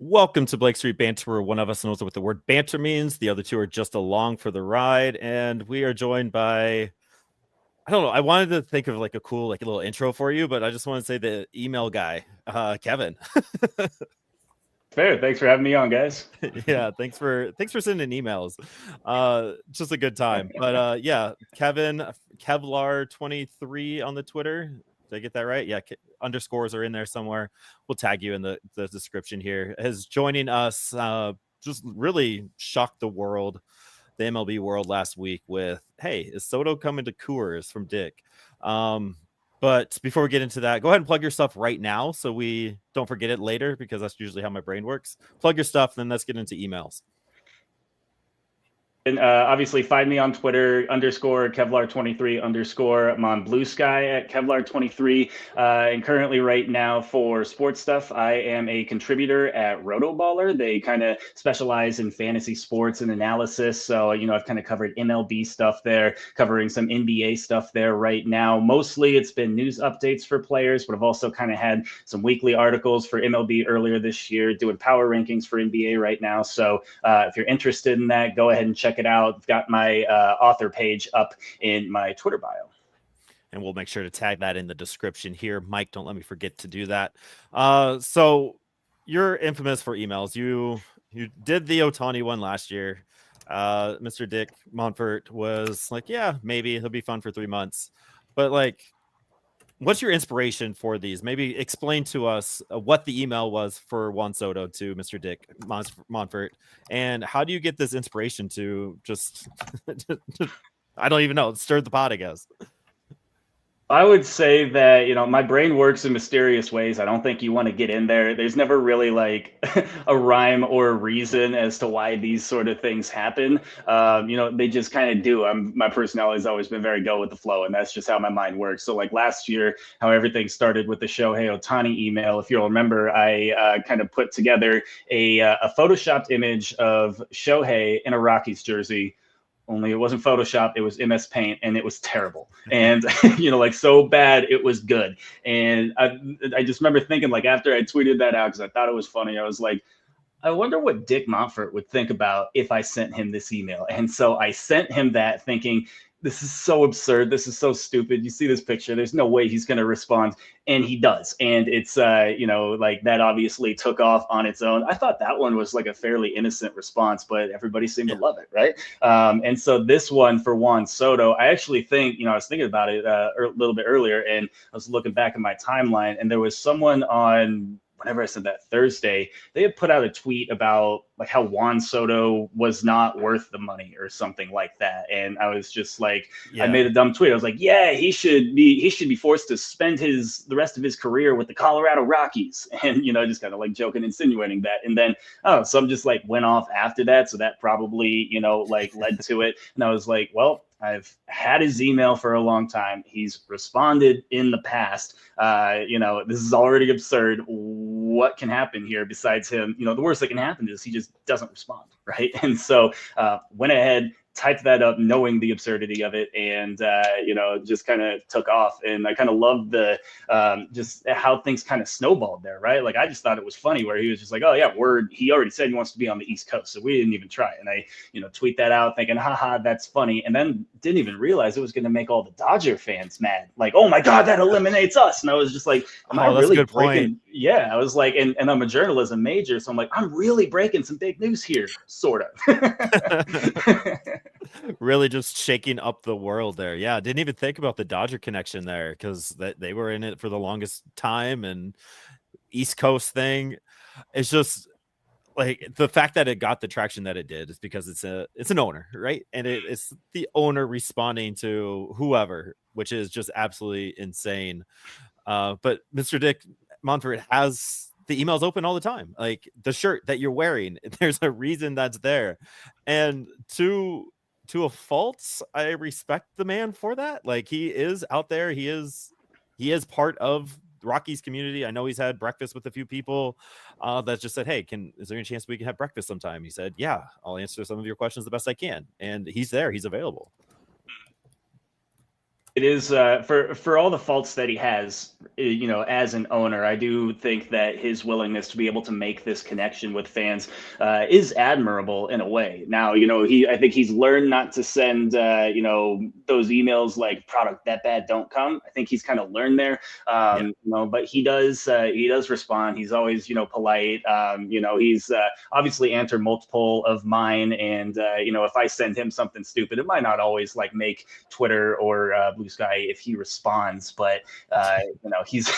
Welcome to Blake Street Banter, where one of us knows what the word banter means. The other two are just along for the ride. And we are joined by, I don't know, I wanted to think of like a cool, like a little intro for you, but I just want to say the email guy, Kevin. Fair. Thanks for having me on, guys. Yeah, thanks for sending emails. Just a good time. But yeah, Kevin, Kevlar23 on the Twitter. Did I get that right? Yeah, underscores are in there somewhere. We'll tag you in the description here. Is joining us, just really shocked the world, the MLB world last week with, hey, is Soto coming to Coors from Dick? But before we get into that, go ahead and plug your stuff right now so we don't forget it later, because that's usually how my brain works. Plug your stuff, then let's get into emails. And obviously, find me on Twitter _Kevlar23 _ I'm on Blue Sky at Kevlar23. And currently, right now, for sports stuff, I am a contributor at Rotoballer. They kind of specialize in fantasy sports and analysis. So, I've kind of covered MLB stuff there, covering some NBA stuff there right now. Mostly it's been news updates for players, but I've also kind of had some weekly articles for MLB earlier this year, doing power rankings for NBA right now. So if you're interested in that, go ahead and check it out. I've got my author page up in my Twitter bio. And we'll make sure to tag that in the description here. Mike, don't let me forget to do that. So you're infamous for emails. You did the Ohtani one last year. Mr. Dick Monfort was like, yeah, maybe it'll be fun for 3 months. But like, what's your inspiration for these? Maybe explain to us what the email was for Juan Soto to Mr. Dick Monfort, and how do you get this inspiration to just, I don't even know, stir the pot, I guess. I would say that, my brain works in mysterious ways. I don't think you want to get in there. There's never really like a rhyme or a reason as to why these sort of things happen. They just kind of do. My personality has always been very go with the flow, and that's just how my mind works. So like last year, how everything started with the Shohei Ohtani email. If you'll remember, I kind of put together a photoshopped image of Shohei in a Rockies jersey. Only it wasn't Photoshop, it was MS Paint, and it was terrible. And, like so bad, it was good. And I just remember thinking, like, after I tweeted that out, because I thought it was funny, I was like, I wonder what Dick Monfort would think about if I sent him this email. And so I sent him that thinking, this is so absurd. This is so stupid. You see this picture. There's no way he's going to respond. And he does. And it's, like that obviously took off on its own. I thought that one was like a fairly innocent response, but everybody seemed to love it. Right. And so this one for Juan Soto, I actually think, I was thinking about it a little bit earlier, and I was looking back at my timeline, and there was someone on, whenever I said that Thursday, they had put out a tweet about like how Juan Soto was not worth the money or something like that. And I was just like, I made a dumb tweet. I was like, yeah, he should be forced to spend the rest of his career with the Colorado Rockies. And, just kind of like joking, insinuating that. And then, some just like went off after that. So that probably, like led to it. And I was like, well, I've had his email for a long time. He's responded in the past. This is already absurd. What can happen here besides him? The worst that can happen is he just doesn't respond, right? And so went ahead, typed that up knowing the absurdity of it, and just kind of took off. And I kind of loved the just how things kind of snowballed there, right? Like I just thought it was funny where he was just like, oh yeah, word, he already said he wants to be on the East Coast, so we didn't even try. And I tweet that out thinking, haha, that's funny, and then didn't even realize it was going to make all the Dodger fans mad, like, oh my god, that eliminates us. And I was just like, am I really breaking point. Yeah, I was like, and I'm a journalism major, so I'm like, I'm really breaking some big news here, sort of. Really just shaking up the world there. Yeah, didn't even think about the Dodger connection there, because they were in it for the longest time, and East Coast thing. It's just like the fact that it got the traction that it did is because it's an owner, right? And it's the owner responding to whoever, which is just absolutely insane. But Mr. Dick Monfort has the emails open all the time. Like the shirt that you're wearing, there's a reason that's there. And to a fault, I respect the man for that. Like he is out there. He is part of the Rockies community. I know he's had breakfast with a few people that just said, hey, is there any chance we can have breakfast sometime? He said, yeah, I'll answer some of your questions the best I can. And he's there. He's available. It is for all the faults that he has, as an owner. I do think that his willingness to be able to make this connection with fans is admirable in a way. Now, I think he's learned not to send, those emails like "product that bad, don't come." I think he's kind of learned there, Yeah. but he does respond. He's always, polite. He's obviously answered multiple of mine, and if I send him something stupid, it might not always like make Twitter or Blue Sky if he responds, but he's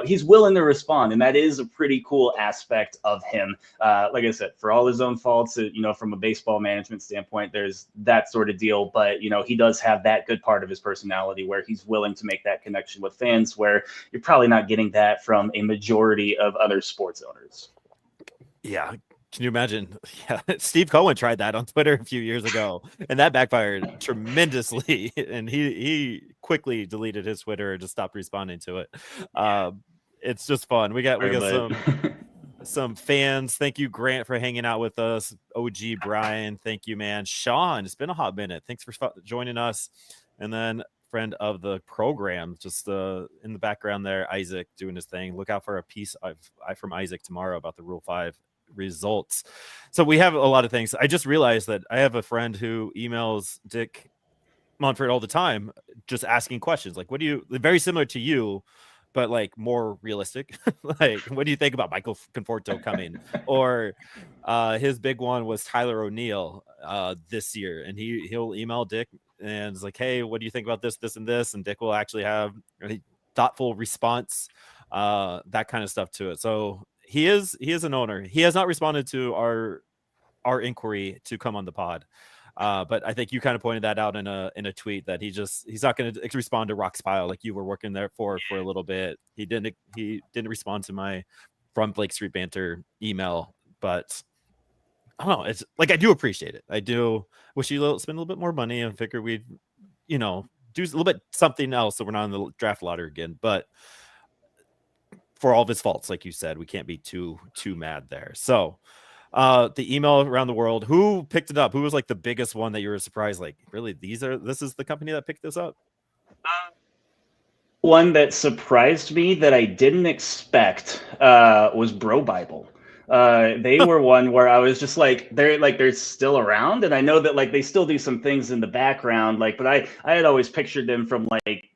he's willing to respond, and that is a pretty cool aspect of him. Like I said, for all his own faults, from a baseball management standpoint, there's that sort of deal, but he does have that good part of his personality where he's willing to make that connection with fans, where you're probably not getting that from a majority of other sports owners. Yeah. Can you imagine? Yeah, Steve Cohen tried that on Twitter a few years ago, and that backfired tremendously. And he quickly deleted his Twitter and just stopped responding to it. It's just fun. We got some fans. Thank you, Grant, for hanging out with us. OG Brian, thank you, man. Sean, it's been a hot minute. Thanks for joining us. And then friend of the program, just in the background there, Isaac doing his thing. Look out for a piece from Isaac tomorrow about the Rule 5 results. So we have a lot of things. I just realized that I have a friend who emails Dick Monfort all the time, just asking questions like, very similar to you, but like more realistic. Like, what do you think about Michael Conforto coming? Or his big one was Tyler O'Neill this year, and he'll email Dick and it's like, hey, what do you think about this, and this? And Dick will actually have a thoughtful response, that kind of stuff to it. So he is an owner. He has not responded to our inquiry to come on the pod. But I think you kind of pointed that out in a tweet that he's not going to respond to Rock's Pile like you were working there for a little bit. He didn't respond to my From Blake Street Banter email, but I don't know. It's like, I do appreciate it. I do wish you spend a little bit more money and figure we'd, do a little bit something else so we're not in the draft lottery again. But for all of his faults, like you said, we can't be too mad there. So the email around the world, who picked it up? Who was like the biggest one that you were surprised? Like, really, this is the company that picked this up? One that surprised me that I didn't expect was Bro Bible. They were one where I was just like, they're still around, and I know that like they still do some things in the background, like, but I had always pictured them from like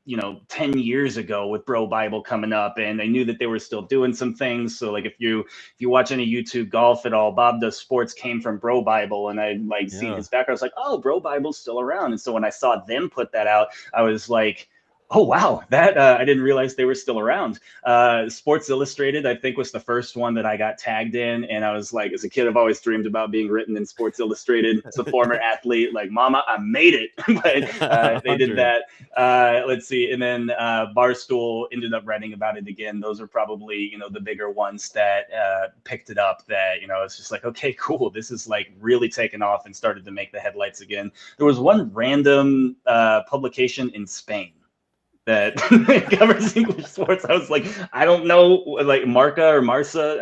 10 years ago with Bro Bible coming up, and I knew that they were still doing some things. So like if you watch any YouTube golf at all, Bob Does Sports came from Bro Bible, and I like seen his background. I was like, oh, Bro Bible's still around. And so when I saw them put that out, I was like, oh, wow, that I didn't realize they were still around. Sports Illustrated, I think, was the first one that I got tagged in. And I was like, as a kid, I've always dreamed about being written in Sports Illustrated. As a former athlete, like, mama, I made it. But they did that. Let's see. And then Barstool ended up writing about it again. Those are probably, the bigger ones that picked it up, that, it's just like, okay, cool. This is like really taken off and started to make the headlights again. There was one random publication in Spain that covers English sports. I was like, I don't know, like Marca,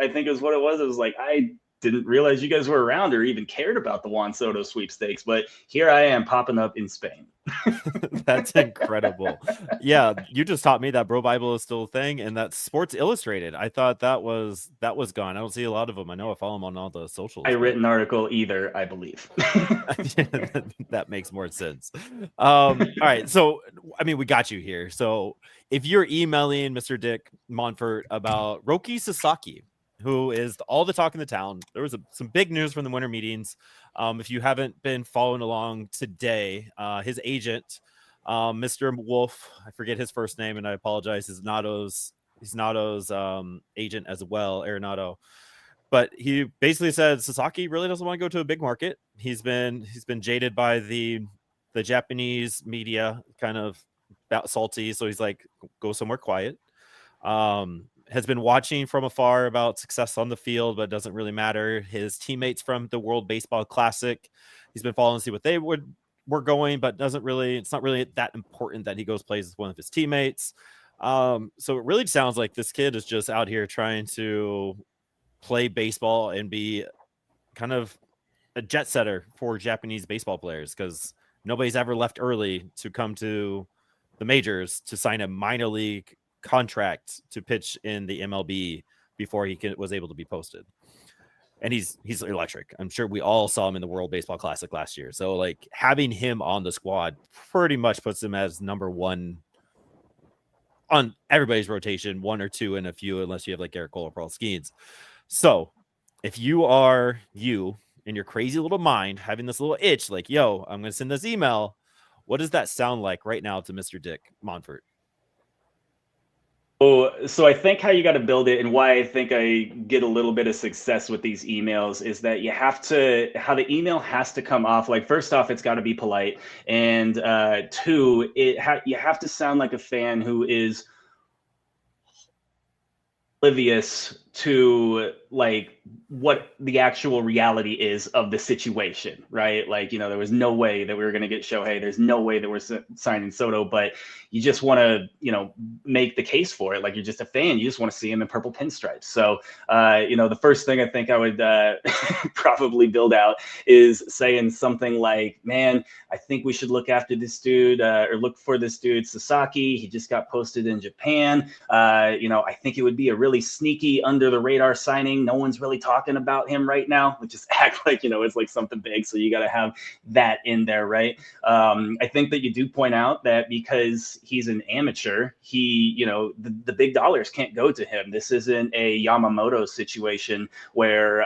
I think is what it was. It was like, I didn't realize you guys were around or even cared about the Juan Soto sweepstakes, but here I am popping up in Spain. That's incredible. Yeah, you just taught me that Bro Bible is still a thing, and that Sports Illustrated, I thought that was gone. I don't see a lot of them. I know I follow them on all the socials. I written an article either, I believe. That makes more sense. All right, so I mean, we got you here. So if you're emailing Mr. Dick Monfort about Roki Sasaki, who is all the talk in the town, there was some big news from the winter meetings. If you haven't been following along today, his agent, Mr. Wolf, I forget his first name, and I apologize, he's Nato's agent as well, Arenado. But he basically said Sasaki really doesn't want to go to a big market. He's been jaded by the Japanese media, kind of salty, so he's like, go somewhere quiet. Has been watching from afar about success on the field, but it doesn't really matter. His teammates from the World Baseball Classic, he's been following to see what they were going, but it's not really that important that he goes plays with one of his teammates. So it really sounds like this kid is just out here trying to play baseball and be kind of a jet setter for Japanese baseball players, because nobody's ever left early to come to the majors to sign a minor league contract to pitch in the MLB before he was able to be posted. And he's electric. I'm sure we all saw him in the World Baseball Classic last year. So like having him on the squad pretty much puts him as number one on everybody's rotation, one or two in a few, unless you have like Garrett Cole or Paul Skeens. So if you are in your crazy little mind having this little itch, like, yo, I'm going to send this email. What does that sound like right now to Mr. Dick Monfort? So I think how you got to build it, and why I think I get a little bit of success with these emails, is that how the email has to come off. Like, first off, it's got to be polite. And two, you have to sound like a fan who is oblivious to like what the actual reality is of the situation, right? Like, there was no way that we were going to get Shohei. There's no way that we're signing Soto, but you just want to, make the case for it. Like, you're just a fan. You just want to see him in purple pinstripes. So, the first thing I think I would probably build out is saying something like, man, I think we should look after this dude or look for this dude, Sasaki. He just got posted in Japan. I think it would be a really sneaky under the radar signing. No one's really talking about him right now. We just act like, it's like something big. So you got to have that in there, right? I think that you do point out that because he's an amateur, the big dollars can't go to him. This isn't a Yamamoto situation where,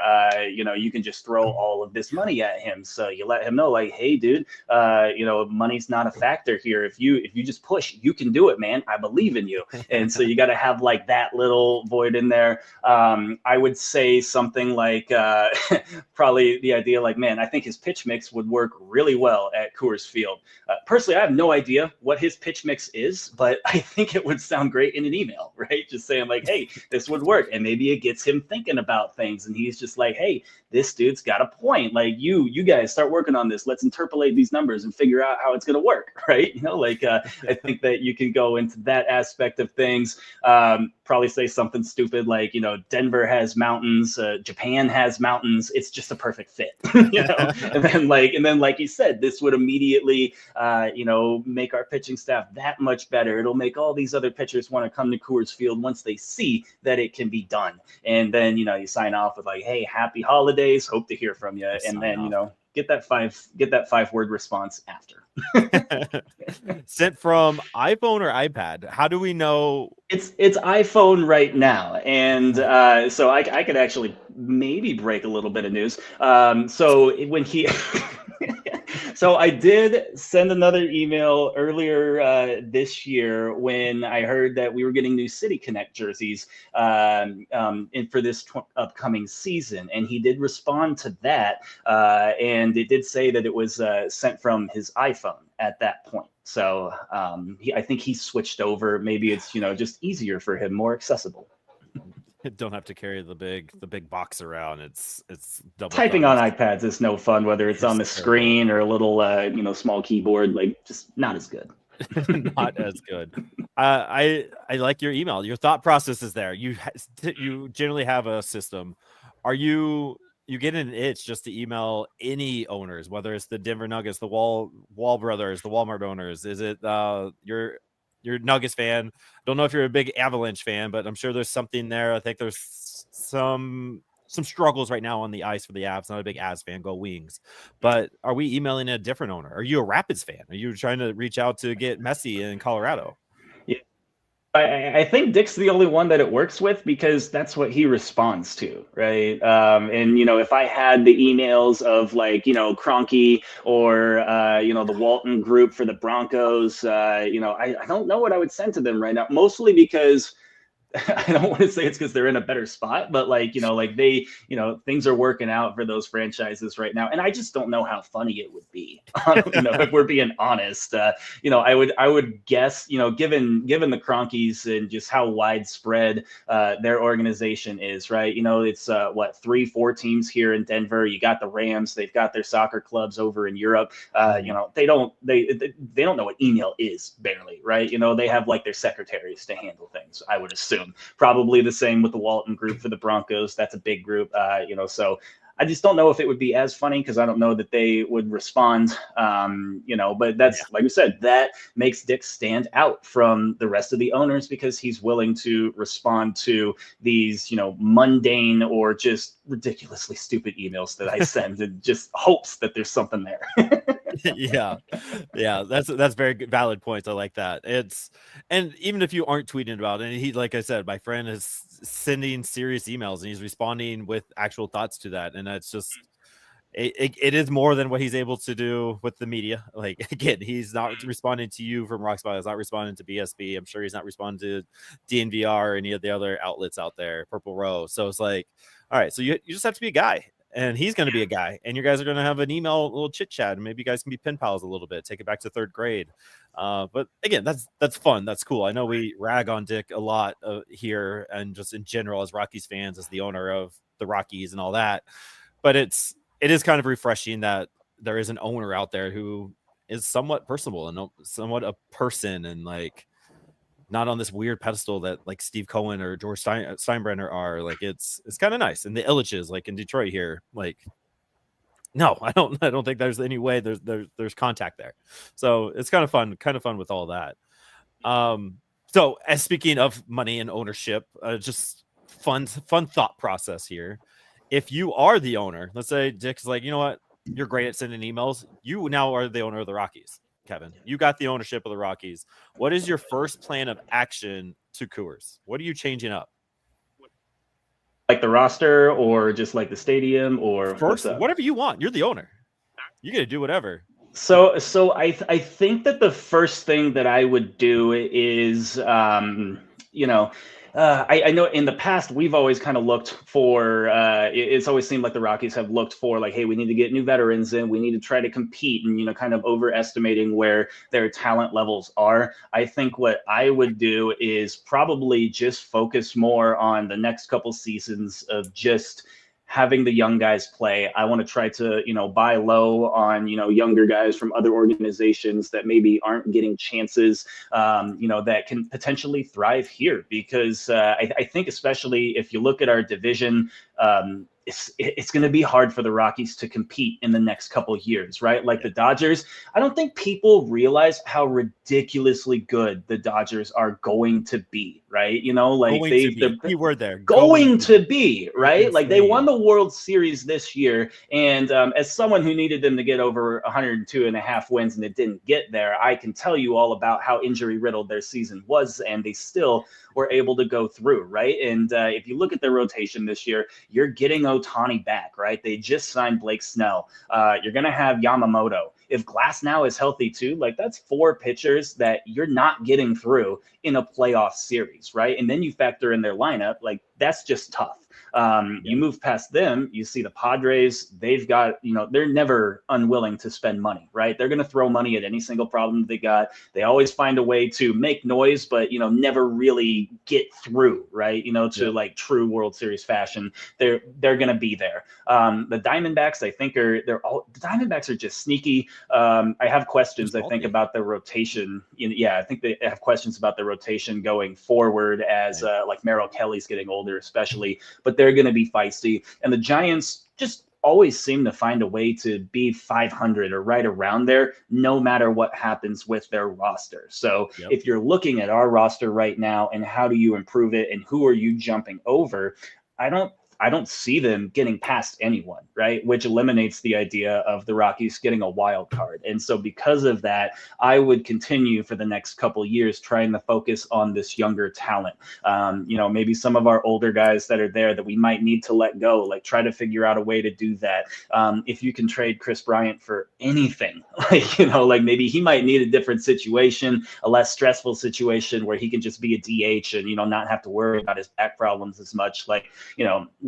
you can just throw all of this money at him. So you let him know, like, hey, dude, money's not a factor here. If you just push, you can do it, man. I believe in you. And so you got to have like that little void in there. I would say something like probably the idea like, man, I think his pitch mix would work really well at Coors Field. Personally, I have no idea what his pitch mix is, but I think it would sound great in an email, right? Just saying like, hey, this would work. And maybe it gets him thinking about things. And he's just like, hey, this dude's got a point. Like, you guys start working on this. Let's interpolate these numbers and figure out how it's going to work, right? I think that you can go into that aspect of things. Probably say something stupid like, Denver has mountains, Japan has mountains. It's just a perfect fit, and then like you said, this would immediately, make our pitching staff that much better. It'll make all these other pitchers want to come to Coors Field once they see that it can be done. And then, you sign off with like, hey, happy holidays. Hope to hear from you. And then, get that 5-word response after. Sent from iPhone or iPad? How do we know? It's iPhone right now, and so I could actually maybe break a little bit of news. So when he So I did send another email earlier this year when I heard that we were getting new City Connect jerseys for this upcoming season. And he did respond to that. And it did say that it was sent from his iPhone at that point. So I think he switched over. Maybe it's, just easier for him, more accessible. Don't have to carry the big box around. It's double typing on iPads is no fun, whether it's on the screen or a little small keyboard. Like, just not as good. Not as good. I like your email. Your thought process is there. You generally have a system. Are you getting an itch just to email any owners, whether it's the Denver Nuggets, the Wall brothers, the Walmart owners? Is it you're a Nuggets fan? Don't know if you're a big Avalanche fan, but I'm sure there's something there. I think there's some struggles right now on the ice for the Avs. Not a big Avs fan, go Wings. But are we emailing a different owner? Are you a Rapids fan? Are you trying to reach out to get Messi in Colorado? I think Dick's the only one that it works with because that's what he responds to, right? And, if I had the emails of like, Kroenke or, the Walton group for the Broncos, I don't know what I would send to them right now, mostly because I don't want to say it's because they're in a better spot, but they, things are working out for those franchises right now. And I just don't know how funny it would be, if we're being honest. I would guess, given the Kroenkes and just how widespread their organization is, right? It's 3-4 teams here in Denver. You got the Rams. They've got their soccer clubs over in Europe. They don't know what email is barely, right? They have like their secretaries to handle things, I would assume. Probably the same with the Walton group for the Broncos. That's a big group, so I just don't know if it would be as funny because I don't know that they would respond. But that's like we said, that makes Dick stand out from the rest of the owners because he's willing to respond to these, mundane or just ridiculously stupid emails that I send and just hopes that there's something there. yeah, that's very valid points. I like that. And even if you aren't tweeting about it, and he, like I said, my friend is sending serious emails and he's responding with actual thoughts to that, and that's just it is more than what he's able to do with the media. Like, again, he's not responding to you from Rockspot. He's not responding to BSB. I'm sure he's not responding to DNVR or any of the other outlets out there, Purple Row. So it's like, all right, so you just have to be a guy. And he's going to be a guy, and you guys are going to have an email, a little chit chat, and maybe you guys can be pen pals a little bit, take it back to third grade. But again, that's fun. That's cool. I know we rag on Dick a lot here and just in general as Rockies fans, as the owner of the Rockies and all that. But it is kind of refreshing that there is an owner out there who is somewhat personable and somewhat a person, and like not on this weird pedestal that like Steve Cohen or George Steinbrenner are. Like, it's kind of nice. And the Illiches, like in Detroit here, like, no, I don't think there's any way there's contact there. So it's kind of fun with all that. So as speaking of money and ownership, just fun thought process here. If you are the owner, let's say Dick's like, you know what, you're great at sending emails. You now are the owner of the Rockies. Kevin, you got the ownership of the Rockies. What is your first plan of action to Coors? What are you changing up? Like the roster or just like the stadium or first, whatever you want. You're the owner. You got to do whatever. So I think that the first thing that I would do is, I know in the past we've always kind of looked for. It's always seemed like the Rockies have looked for like, hey, we need to get new veterans in. We need to try to compete, and kind of overestimating where their talent levels are. I think what I would do is probably just focus more on the next couple seasons of just having the young guys play. I want to try to, buy low on, younger guys from other organizations that maybe aren't getting chances, that can potentially thrive here. Because I think especially if you look at our division, it's going to be hard for the Rockies to compete in the next couple of years, right? Like the Dodgers, I don't think people realize how ridiculously good the Dodgers are going to be, right? They're keyword there. Going to be, right? Like they won the World Series this year. And as someone who needed them to get over 102.5 wins and it didn't get there, I can tell you all about how injury riddled their season was, and they still were able to go through, right? And if you look at their rotation this year, you're getting Ohtani back, right? They just signed Blake Snell. You're going to have Yamamoto. If Glass now is healthy too, like that's 4 pitchers that you're not getting through in a playoff series, right? And then you factor in their lineup, like that's just tough. You move past them, you see the Padres, they've got, they're never unwilling to spend money, right? They're going to throw money at any single problem they got. They always find a way to make noise, but, never really get through, right? To like true World Series fashion. They're going to be there. The Diamondbacks, I think the Diamondbacks are just sneaky. I have questions, I think, about the rotation. I think they have questions about the rotation going forward as like Merrill Kelly's getting older, especially, but they're going to be feisty. And the Giants just always seem to find a way to be 500 or right around there, no matter what happens with their roster. So if you're looking at our roster right now and how do you improve it and who are you jumping over, I don't see them getting past anyone, right? Which eliminates the idea of the Rockies getting a wild card. And so because of that, I would continue for the next couple of years trying to focus on this younger talent. Maybe some of our older guys that are there that we might need to let go, like try to figure out a way to do that. If you can trade Kris Bryant for anything, like maybe he might need a different situation, a less stressful situation where he can just be a DH and, not have to worry about his back problems as much.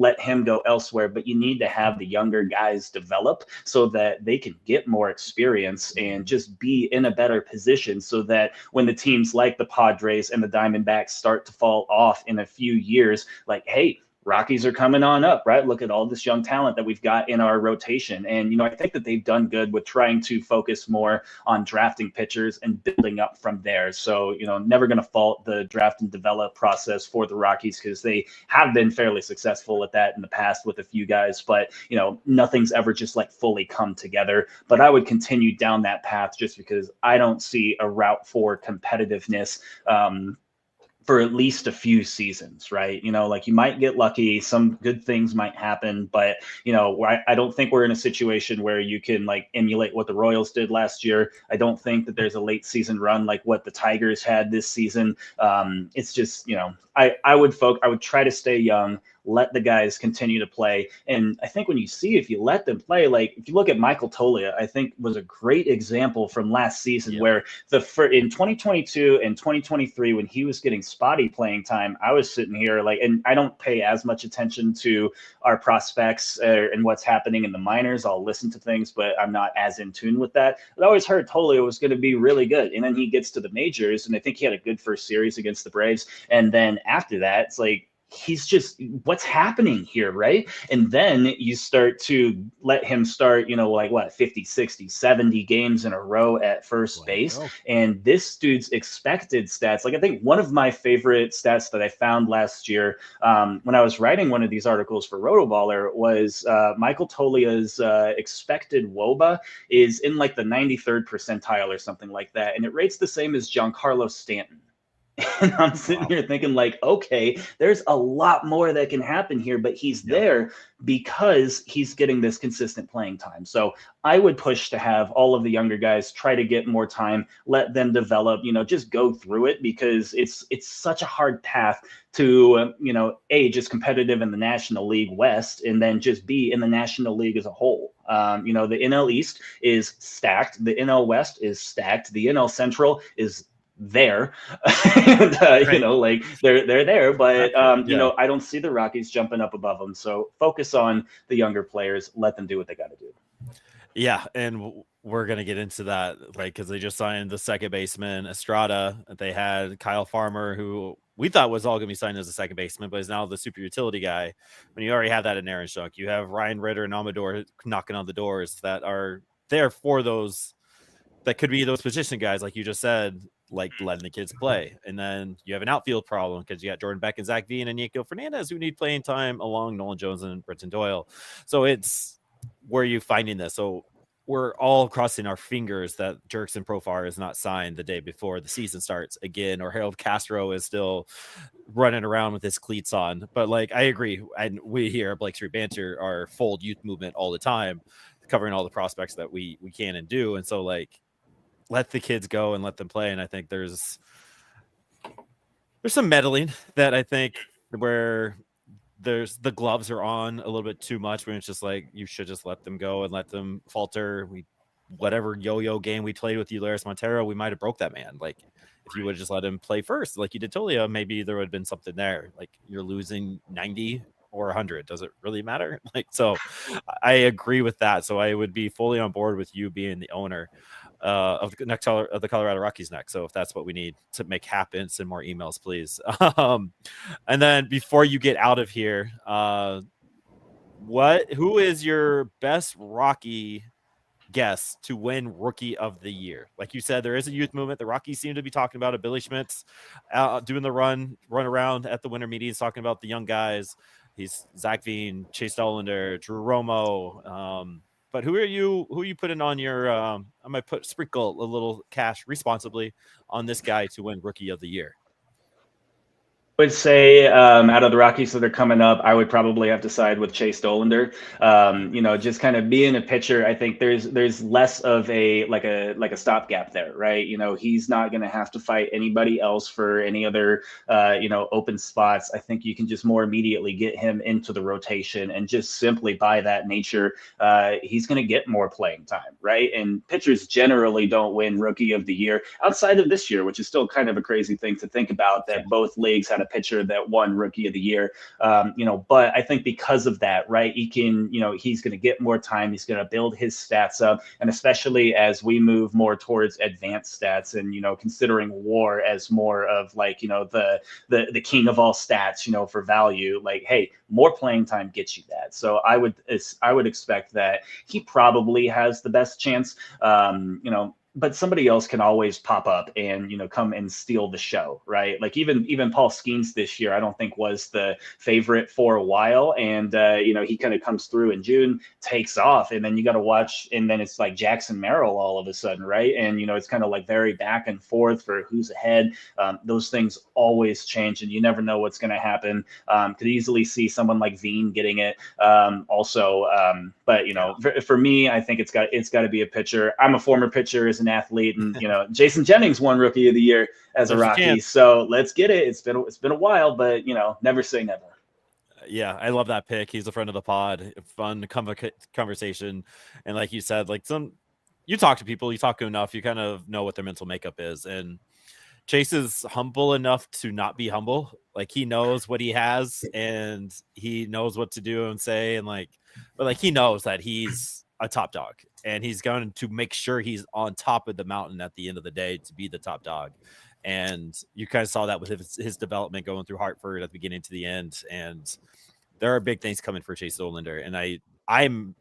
Let him go elsewhere, but you need to have the younger guys develop so that they can get more experience and just be in a better position so that when the teams like the Padres and the Diamondbacks start to fall off in a few years, like, hey, Rockies are coming on up, right? Look at all this young talent that we've got in our rotation. And, you know, I think that they've done good with trying to focus more on drafting pitchers and building up from there. So, you know, never going to fault the draft and develop process for the Rockies, because they have been fairly successful at that in the past with a few guys. But, you know, nothing's ever just like fully come together. But I would continue down that path just because I don't see a route for competitiveness for at least a few seasons, right? You know, like you might get lucky, some good things might happen, but, you know, I don't think we're in a situation where you can like emulate what the Royals did last year. I don't think that there's a late season run like what the Tigers had this season. It's just, you know, I would try to stay young, let the guys continue to play. And I think when you see, if you let them play, like if you look at Michael Toglia, I think was a great example from last season where in 2022 and 2023, when he was getting spotty playing time, I was sitting here like, and I don't pay as much attention to our prospects and what's happening in the minors. I'll listen to things, but I'm not as in tune with that. I always heard Toglia was going to be really good. And then he gets to the majors, and I think he had a good first series against the Braves. And then after that, it's like, he's just, what's happening here, right? And then you start to let him start, you know, like what, 50, 60, 70 games in a row at first base. And this dude's expected stats, like I think one of my favorite stats that I found last year when I was writing one of these articles for Rotoballer was Michael Tolia's expected WOBA is in like the 93rd percentile or something like that. And it rates the same as Giancarlo Stanton. And I'm sitting here thinking like, okay, there's a lot more that can happen here, but he's there because he's getting this consistent playing time. So I would push to have all of the younger guys try to get more time, let them develop, you know, just go through it, because it's such a hard path to, you know, A, just competitive in the National League West, and then just be in the National League as a whole. You know, the NL East is stacked. The NL West is stacked. The NL Central is there. And, you know, like they're there, but you know, I don't see the Rockies jumping up above them. So focus on the younger players, let them do what they got to do. Yeah, and we're gonna get into that, like, because they just signed the second baseman Estrada. They had Kyle Farmer, who we thought was all gonna be signed as a second baseman, but is now the super utility guy. When you already have that in Aaron Shuck, you have Ryan Ritter and Amador knocking on the doors that are there for those that could be those position guys, like you just said, like letting the kids play. And then you have an outfield problem because you got Jordan Beck and Zach Veen and Yanquiel Fernandez who need playing time along Nolan Jones and Brenton Doyle. So it's, where are you finding this? So we're all crossing our fingers that Jurickson Profar is not signed the day before the season starts again, or Harold Castro is still running around with his cleats on. But like, I agree. And we here at Blake Street Banter are full youth movement all the time, covering all the prospects that we can and do. And so like, let the kids go and let them play. And I think there's some meddling that I think where there's the gloves are on a little bit too much, when it's just like, you should just let them go and let them falter. Whatever yo-yo game we played with Eulerys Montero, we might have broke that man. Like if you would just let him play first, like you did Toglia, maybe there would have been something there. Like you're losing 90 or 100. Does it really matter? Like, so I agree with that. So I would be fully on board with you being the owner of the Colorado Rockies next. So if that's what we need to make happen, send more emails, please. And then before you get out of here, who is your best Rocky guess to win Rookie of the Year? Like you said, there is a youth movement. The Rockies seem to be talking about it. Billy Schmidt's doing the run around at the winter meetings, talking about the young guys. He's Zach Veen, Chase Dollander, Drew Romo. But who are you putting on your I might sprinkle a little cash responsibly on this guy to win Rookie of the Year? Would say out of the Rockies that are coming up, I would probably have to side with Chase Dollander. You know, just kind of being a pitcher, I think there's less of a stopgap there, right? You know, he's not going to have to fight anybody else for any other you know, open spots. I think you can just more immediately get him into the rotation, and just simply by that nature, he's going to get more playing time, right? And pitchers generally don't win Rookie of the Year outside of this year, which is still kind of a crazy thing to think about, that both leagues had a pitcher that won Rookie of the Year. But I think because of that, right, he can, he's going to get more time. He's going to build his stats up. And especially as we move more towards advanced stats and, considering WAR as more of like, the king of all stats, for value, like, hey, more playing time gets you that. So I would expect that he probably has the best chance, but somebody else can always pop up and, come and steal the show, right? Like even Paul Skeens this year, I don't think was the favorite for a while. And, he kind of comes through in June, takes off, and then you got to watch. And then it's like Jackson Merrill all of a sudden, right? And, it's kind of like very back and forth for who's ahead. Those things always change and you never know what's going to happen. Could easily see someone like Veen getting it also. But, for me, I think it's got to be a pitcher. I'm a former pitcher as an athlete, and Jason Jennings won Rookie of the Year as a Rocky, so let's get it. It's been a while, but never say never. Yeah, I love that pick. He's a friend of the pod. Fun conversation, and like you said, like you talk to people, you talk to enough, you kind of know what their mental makeup is. And Chase is humble enough to not be humble. Like he knows what he has, and he knows what to do and say, and but he knows that he's a top dog, and he's going to make sure he's on top of the mountain at the end of the day to be the top dog. And you kind of saw that with his development going through Hartford at the beginning to the end. And there are big things coming for Chase Dollander. And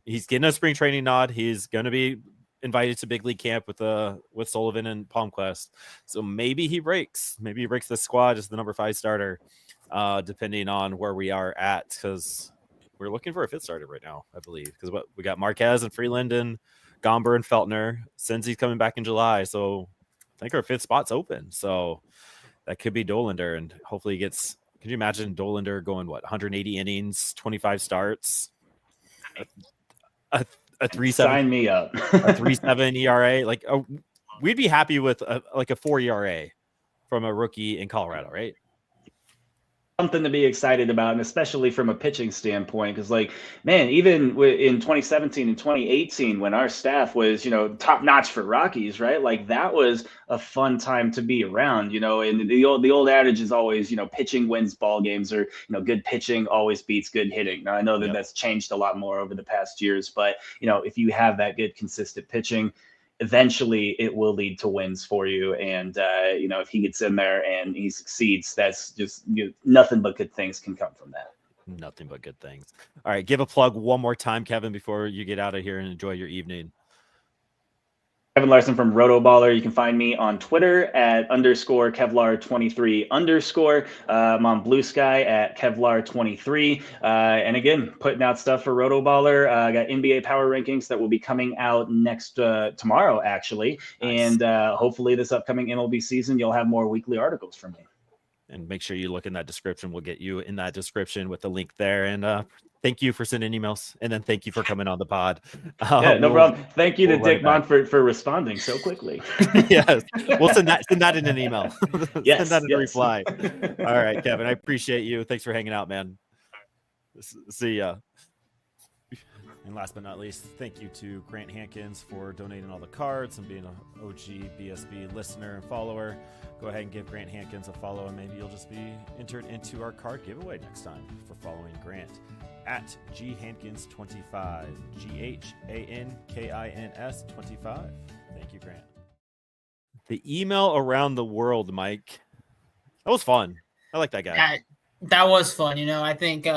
he's getting a spring training nod. He's going to be invited to big league camp with Sullivan and Palmquist. So maybe he breaks the squad as the number 5 starter, depending on where we are at. Cause we're looking for a 5th starter right now, I believe. Cause we got Marquez and Freeland and Gomber and Feltner. Senzi's coming back in July. So I think our 5th spot's open. So that could be Dollander, and hopefully he gets. Could you imagine Dollander going 180 innings, 25 starts, a 3.7? Sign me up. A 3.7 ERA. We'd be happy with a 4 ERA from a rookie in Colorado, right? Something to be excited about, and especially from a pitching standpoint, because even in 2017 and 2018, when our staff was top notch for Rockies, right, like that was a fun time to be around, and the old adage is always pitching wins ball games, or good pitching always beats good hitting. Now I know that that's changed a lot more over the past years, but if you have that good consistent pitching, eventually it will lead to wins for you. And, if he gets in there and he succeeds, that's just nothing but good things can come from that. Nothing but good things. All right. Give a plug one more time, Kevin, before you get out of here and enjoy your evening. Kevin Larson from Rotoballer. You can find me on Twitter at _Kevlar23_. I'm on Blue Sky at Kevlar23. And again, putting out stuff for Rotoballer. I got NBA power rankings that will be coming out tomorrow, actually. Nice. And hopefully this upcoming MLB season, you'll have more weekly articles from me. And make sure you look in that description. We'll get you in that description with the link there. And thank you for sending emails. And then thank you for coming on the pod. Yeah, no problem. Thank you to Dick Montfort for responding so quickly. Yes. We'll send that in an email. Yes. Send that in a reply. All right, Kevin. I appreciate you. Thanks for hanging out, man. See ya. And last but not least, thank you to Grant Hankins for donating all the cards and being an OG BSB listener and follower. Go ahead and give Grant Hankins a follow, and maybe you'll just be entered into our card giveaway next time for following Grant at GHankins25. GHANKINS 25. Thank you, Grant. The email around the world, Mike. That was fun. I like that guy. That was fun. I think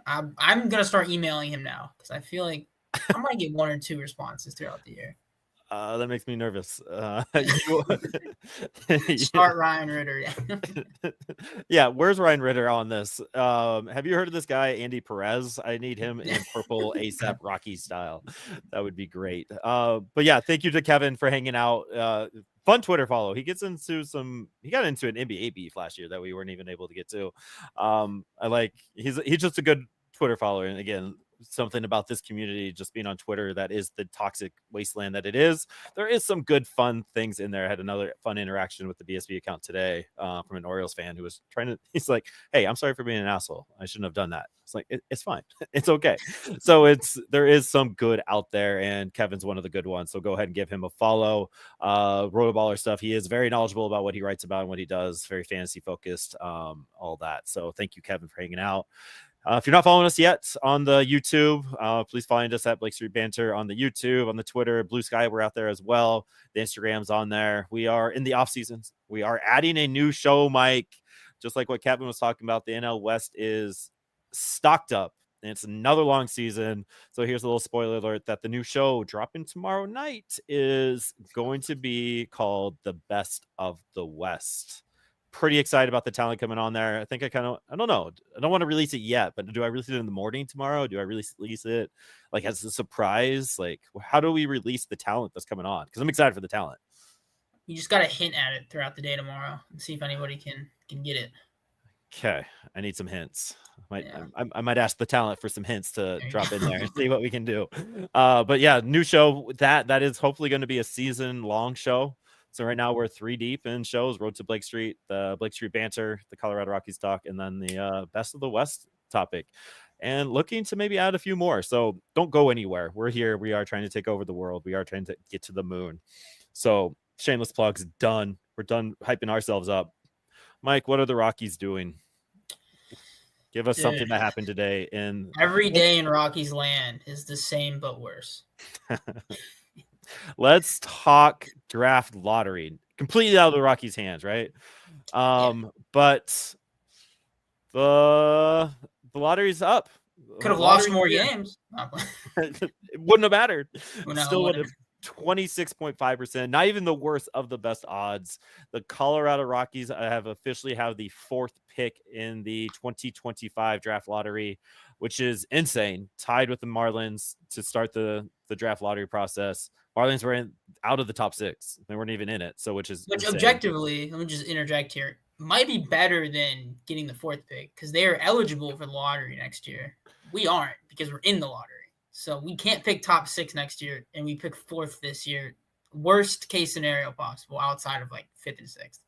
I'm going to start emailing him now because I feel like I might get 1 or 2 responses throughout the year. That makes me nervous. Start Ryan Ritter. Yeah, where's Ryan Ritter on this? Have you heard of this guy, Andy Perez? I need him in purple ASAP Rocky style. That would be great. But yeah, thank you to Kevin for hanging out. Fun Twitter follow. He got into an NBA beef last year that we weren't even able to get to. He's just a good Twitter follower. And again, something about this community just being on Twitter that is the toxic wasteland that it is. There is some good fun things in there. I had another fun interaction with the BSB account today from an Orioles fan who was he's like, hey, I'm sorry for being an asshole. I shouldn't have done that. It's like, it's fine. It's okay. So there is some good out there, and Kevin's one of the good ones. So go ahead and give him a follow. Rotoballer stuff. He is very knowledgeable about what he writes about and what he does. Very fantasy focused, all that. So thank you, Kevin, for hanging out. If you're not following us yet on the YouTube, please find us at Blake Street Banter on the YouTube, on the Twitter, Blue Sky. We're out there as well. The Instagram's on there. We are in the off seasons. We are adding a new show, Mike. Just like what Kevin was talking about, the NL West is stocked up, and it's another long season. So here's a little spoiler alert that the new show dropping tomorrow night is going to be called The Best of the West. Pretty excited about the talent coming on there. I think I don't know. I don't want to release it yet, but do I release it in the morning tomorrow? Do I release it like as a surprise? Like, how do we release the talent that's coming on? Because I'm excited for the talent. You just got to hint at it throughout the day tomorrow and see if anybody can get it. Okay, I need some hints. I might ask the talent for some hints to drop in there and see what we can do. But yeah, new show that is hopefully going to be a season-long show. So right now we're 3 deep in shows: Road to Blake Street, the Blake Street Banter, the Colorado Rockies talk, and then the Best of the West topic. And looking to maybe add a few more. So don't go anywhere. We're here. We are trying to take over the world. We are trying to get to the moon. So shameless plugs done. We're done hyping ourselves up. Mike, what are the Rockies doing? Give us something that happened today. Every day in Rockies land is the same but worse. Let's talk draft lottery. Completely out of the Rockies' hands, right? But the lottery's up. Could have lost more games. It wouldn't have mattered. Well, no, Still would have. 26.5%, not even the worst of the best odds. The Colorado Rockies have officially the 4th pick in the 2025 draft lottery, which is insane. Tied with the Marlins to start the draft lottery process. Marlins were out of the top 6. They weren't even in it. So which objectively, let me just interject here, might be better than getting the 4th pick because they are eligible for the lottery next year. We aren't because we're in the lottery. So we can't pick top 6 next year, and we pick 4th this year. Worst case scenario possible outside of like 5th and 6th.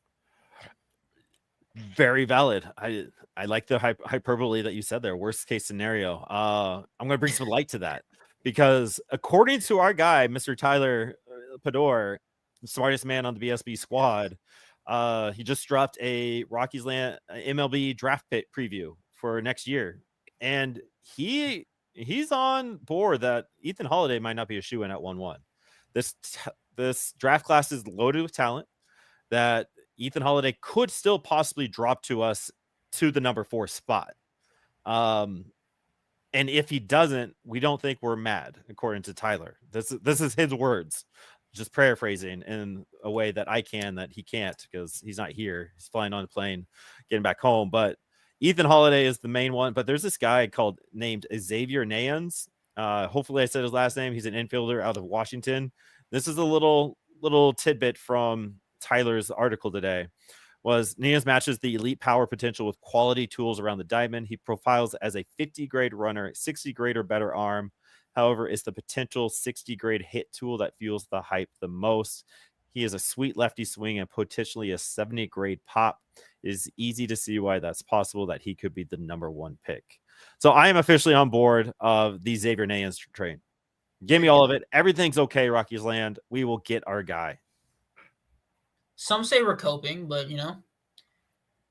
Very valid. I like the hyperbole that you said there. Worst case scenario. I'm going to bring some light to that because according to our guy, Mr. Tyler Pador, the smartest man on the BSB squad, he just dropped a Rockies Land MLB draft pick preview for next year, and he's on board that Ethan Holliday might not be a shoe-in at 1-1. This draft class is loaded with talent that Ethan Holliday could still possibly drop to us to the number 4 spot. And if he doesn't, we don't think we're mad, according to Tyler. This is his words, just paraphrasing in a way that he can't because he's not here. He's flying on a plane, getting back home. But Ethan Holliday is the main one, but there's this guy named Xavier Neyens. Hopefully I said his last name. He's an infielder out of Washington. This is a little tidbit from Tyler's article today. Neyens matches the elite power potential with quality tools around the diamond. He profiles as a 50 grade runner, 60 grade or better arm. However, it's the potential 60 grade hit tool that fuels the hype the most. He is a sweet lefty swing and potentially a 70 grade pop. It is easy to see why that's possible, that he could be the number 1 pick. So I am officially on board of the Xavier Neyens train. Give me all of it. Everything's okay, Rockies land. We will get our guy. Some say we're coping, but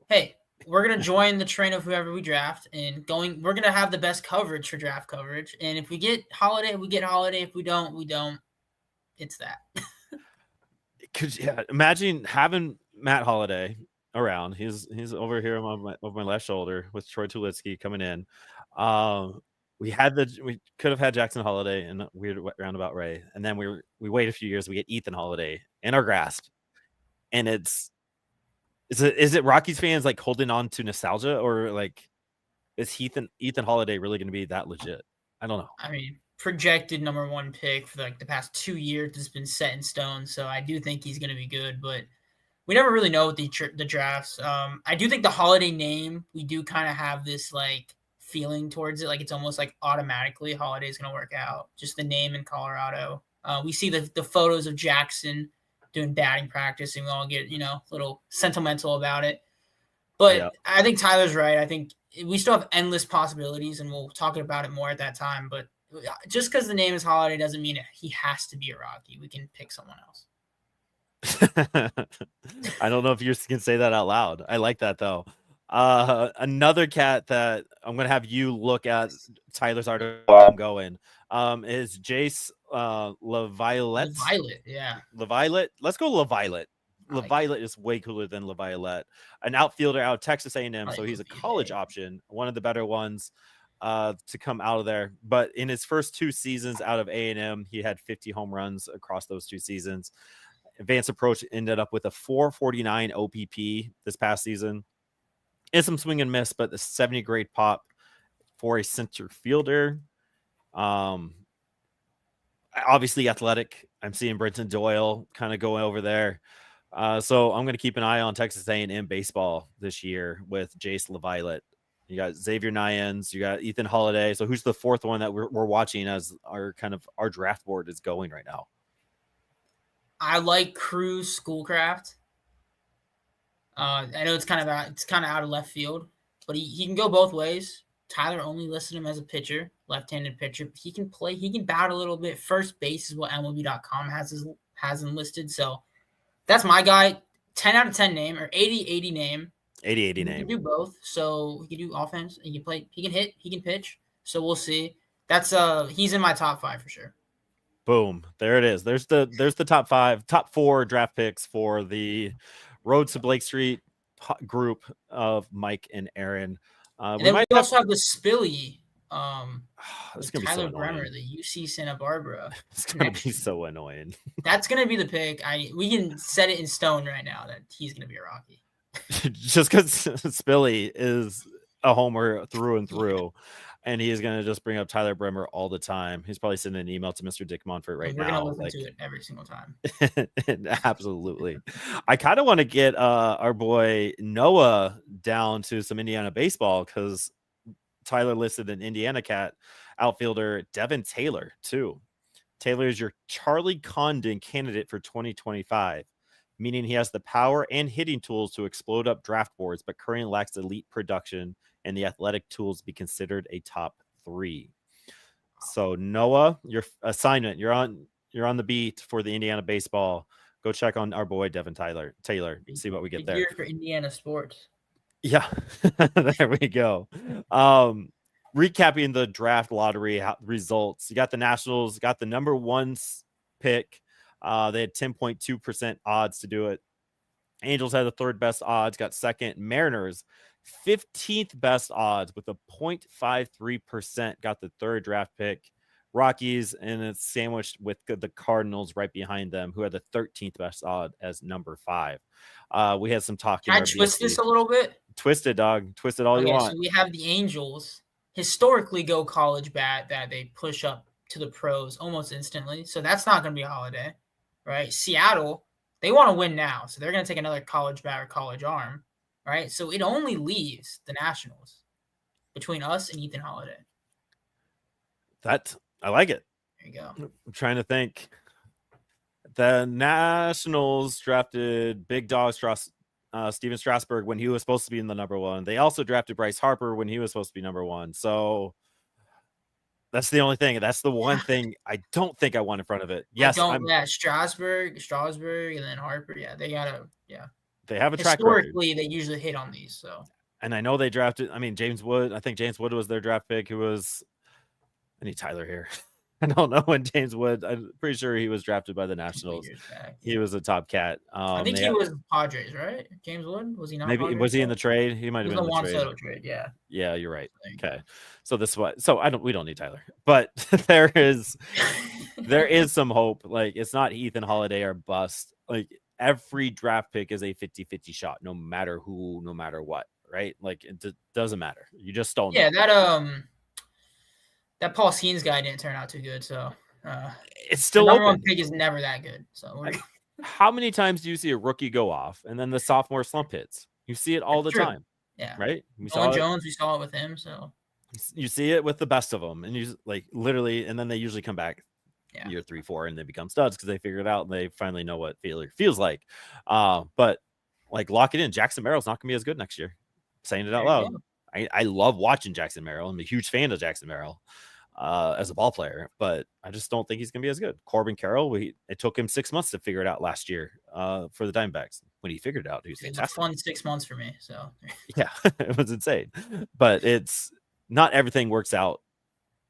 hey, we're going to join the train of whoever we draft and we're going to have the best coverage for draft coverage. And if we get Holliday, we get Holliday. If we don't, we don't. It's that. Imagine having Matt Holliday around. He's over here on my left shoulder with Troy Tulowitzki coming in. We could have had Jackson Holliday in a weird roundabout way, and then we wait a few years, we get Ethan Holliday in our grasp, and is it Rockies fans like holding on to nostalgia, or like is Ethan Holliday really going to be that legit? I don't know. I mean, projected number 1 pick for like the past 2 years has been set in stone, so I do think he's going to be good, but we never really know with the drafts. I do think the Holliday name, we do kind of have this like feeling towards it. Like it's almost like automatically Holliday's going to work out. Just the name in Colorado. We see the photos of Jackson doing batting practice, and we all get, a little sentimental about it. But I think Tyler's right. I think we still have endless possibilities, and we'll talk about it more at that time. But just because the name is Holliday doesn't mean he has to be a Rocky. We can pick someone else. I don't know if you can say that out loud. I like that, though. Another cat that I'm going to have you look at Tyler's article while I'm going is Jace LaViolette. LaViolette, yeah. LaViolette. Let's go LaViolette. LaViolette is way cooler than LaViolette. An outfielder out of Texas A&M, so he's a college option, one of the better ones to come out of there. But in his first 2 seasons out of A&M, he had 50 home runs across those 2 seasons. Advanced approach ended up with a 449 OPP this past season. And some swing and miss, but the 70 grade pop for a center fielder. Obviously athletic. I'm seeing Brenton Doyle kind of going over there. So I'm going to keep an eye on Texas A&M baseball this year with Jace LaViolette. You got Xavier Neyens, you got Ethan Holliday. So who's the fourth one that we're watching as our draft board is going right now? I like Kruz Schoolcraft. I know it's kind of out of left field, but he can go both ways. Tyler only listed him as a pitcher, left-handed pitcher. But he can play. He can bat a little bit. First base is what MLB.com has him listed. So that's my guy. 10 out of 10 name, or 80 name. 80 He name. can do both. So he can do offense. He can play. He can hit. He can pitch. So we'll see. That's he's in my top 5 for sure. Boom. There it is. There's the top 4 draft picks for the Roads to Blake Street group of Mike and Aaron. And then we also have the Spilly. It's gonna Tyler be so Bremer, annoying. the UC Santa Barbara. It's gonna be so annoying. That's gonna be the pick. We can set it in stone right now that he's gonna be a Rocky. Just because Spilly is a homer through and through, and he is going to just bring up Tyler Bremer all the time. He's probably sending an email to Mr. Dick Monfort right now. We're going to listen to it every single time. Absolutely. I kind of want to get our boy Noah down to some Indiana baseball because Tyler listed an Indiana cat outfielder, Devin Taylor, too. Taylor is your Charlie Condon candidate for 2025. Meaning he has the power and hitting tools to explode up draft boards, but currently lacks elite production and the athletic tools to be considered a top 3. So Noah, your assignment, you're on the beat for the Indiana baseball. Go check on our boy Devin Taylor, see what we get there. Year for Indiana sports. Yeah, there we go. Recapping the draft lottery results, you got the Nationals, got the number 1 pick. They had 10.2% odds to do it. Angels had the 3rd best odds, got 2nd. Mariners, 15th best odds with a 0.53%, got the 3rd draft pick. Rockies, and it's sandwiched with the Cardinals right behind them, who had the 13th best odd as number 5. We had some talk. Can I twist this a little bit? Twist it, dog. Twist it all you want. So we have the Angels historically go college bat that they push up to the pros almost instantly. So that's not going to be a Holiday. Right? Seattle, they want to win now. So they're going to take another college bat or college arm. Right? So it only leaves the Nationals between us and Ethan Holliday. I like it. There you go. I'm trying to think. The Nationals drafted Big Dog Steven Strasburg when he was supposed to be in the number 1. They also drafted Bryce Harper when he was supposed to be number 1. So that's the only thing. That's the one thing I don't think I want in front of it. Yes, Strasburg, and then Harper. Yeah, they gotta. Yeah, they have a track historically. record. They usually hit on these. So, and I know they drafted. I mean, James Wood. I think James Wood was their draft pick. Who was? I need Tyler here. I don't know when James Wood. I'm pretty sure he was drafted by the Nationals. He was a top cat. I think he was Padres, right? James Wood, was he not? Maybe Padres? Was he in the trade? He might have been in the Juan trade. Soto trade. Yeah. Yeah, you're right. Okay, so this what? So we don't need Tyler, but there is some hope. Like it's not Ethan Holliday or bust. Like every draft pick is a 50-50 shot, no matter who, no matter what. Right? Like it doesn't matter. You just don't. Yeah, that Paul Skeens guy didn't turn out too good, so it's still the number open. 1 pick is never that good. So how many times do you see a rookie go off and then the sophomore slump hits? You see it all the time. Yeah. Right? Nolan Jones, we saw it with him. So You see it with the best of them, and you like literally, and then they usually come back Yeah. year 3, 4, and they become studs because they figure it out and they finally know what failure feels like. But like lock it in. Jackson Merrill's not gonna be as good next year. Saying it out There you loud. go. I love watching Jackson Merrill. I'm a huge fan of Jackson Merrill as a ball player, but I just don't think he's gonna be as good. Corbin Carroll, it took him 6 months to figure it out last year for the Diamondbacks. When he figured it out, he was It was a fantastic. fun 6 months for me. So Yeah, it was insane. But it's not everything works out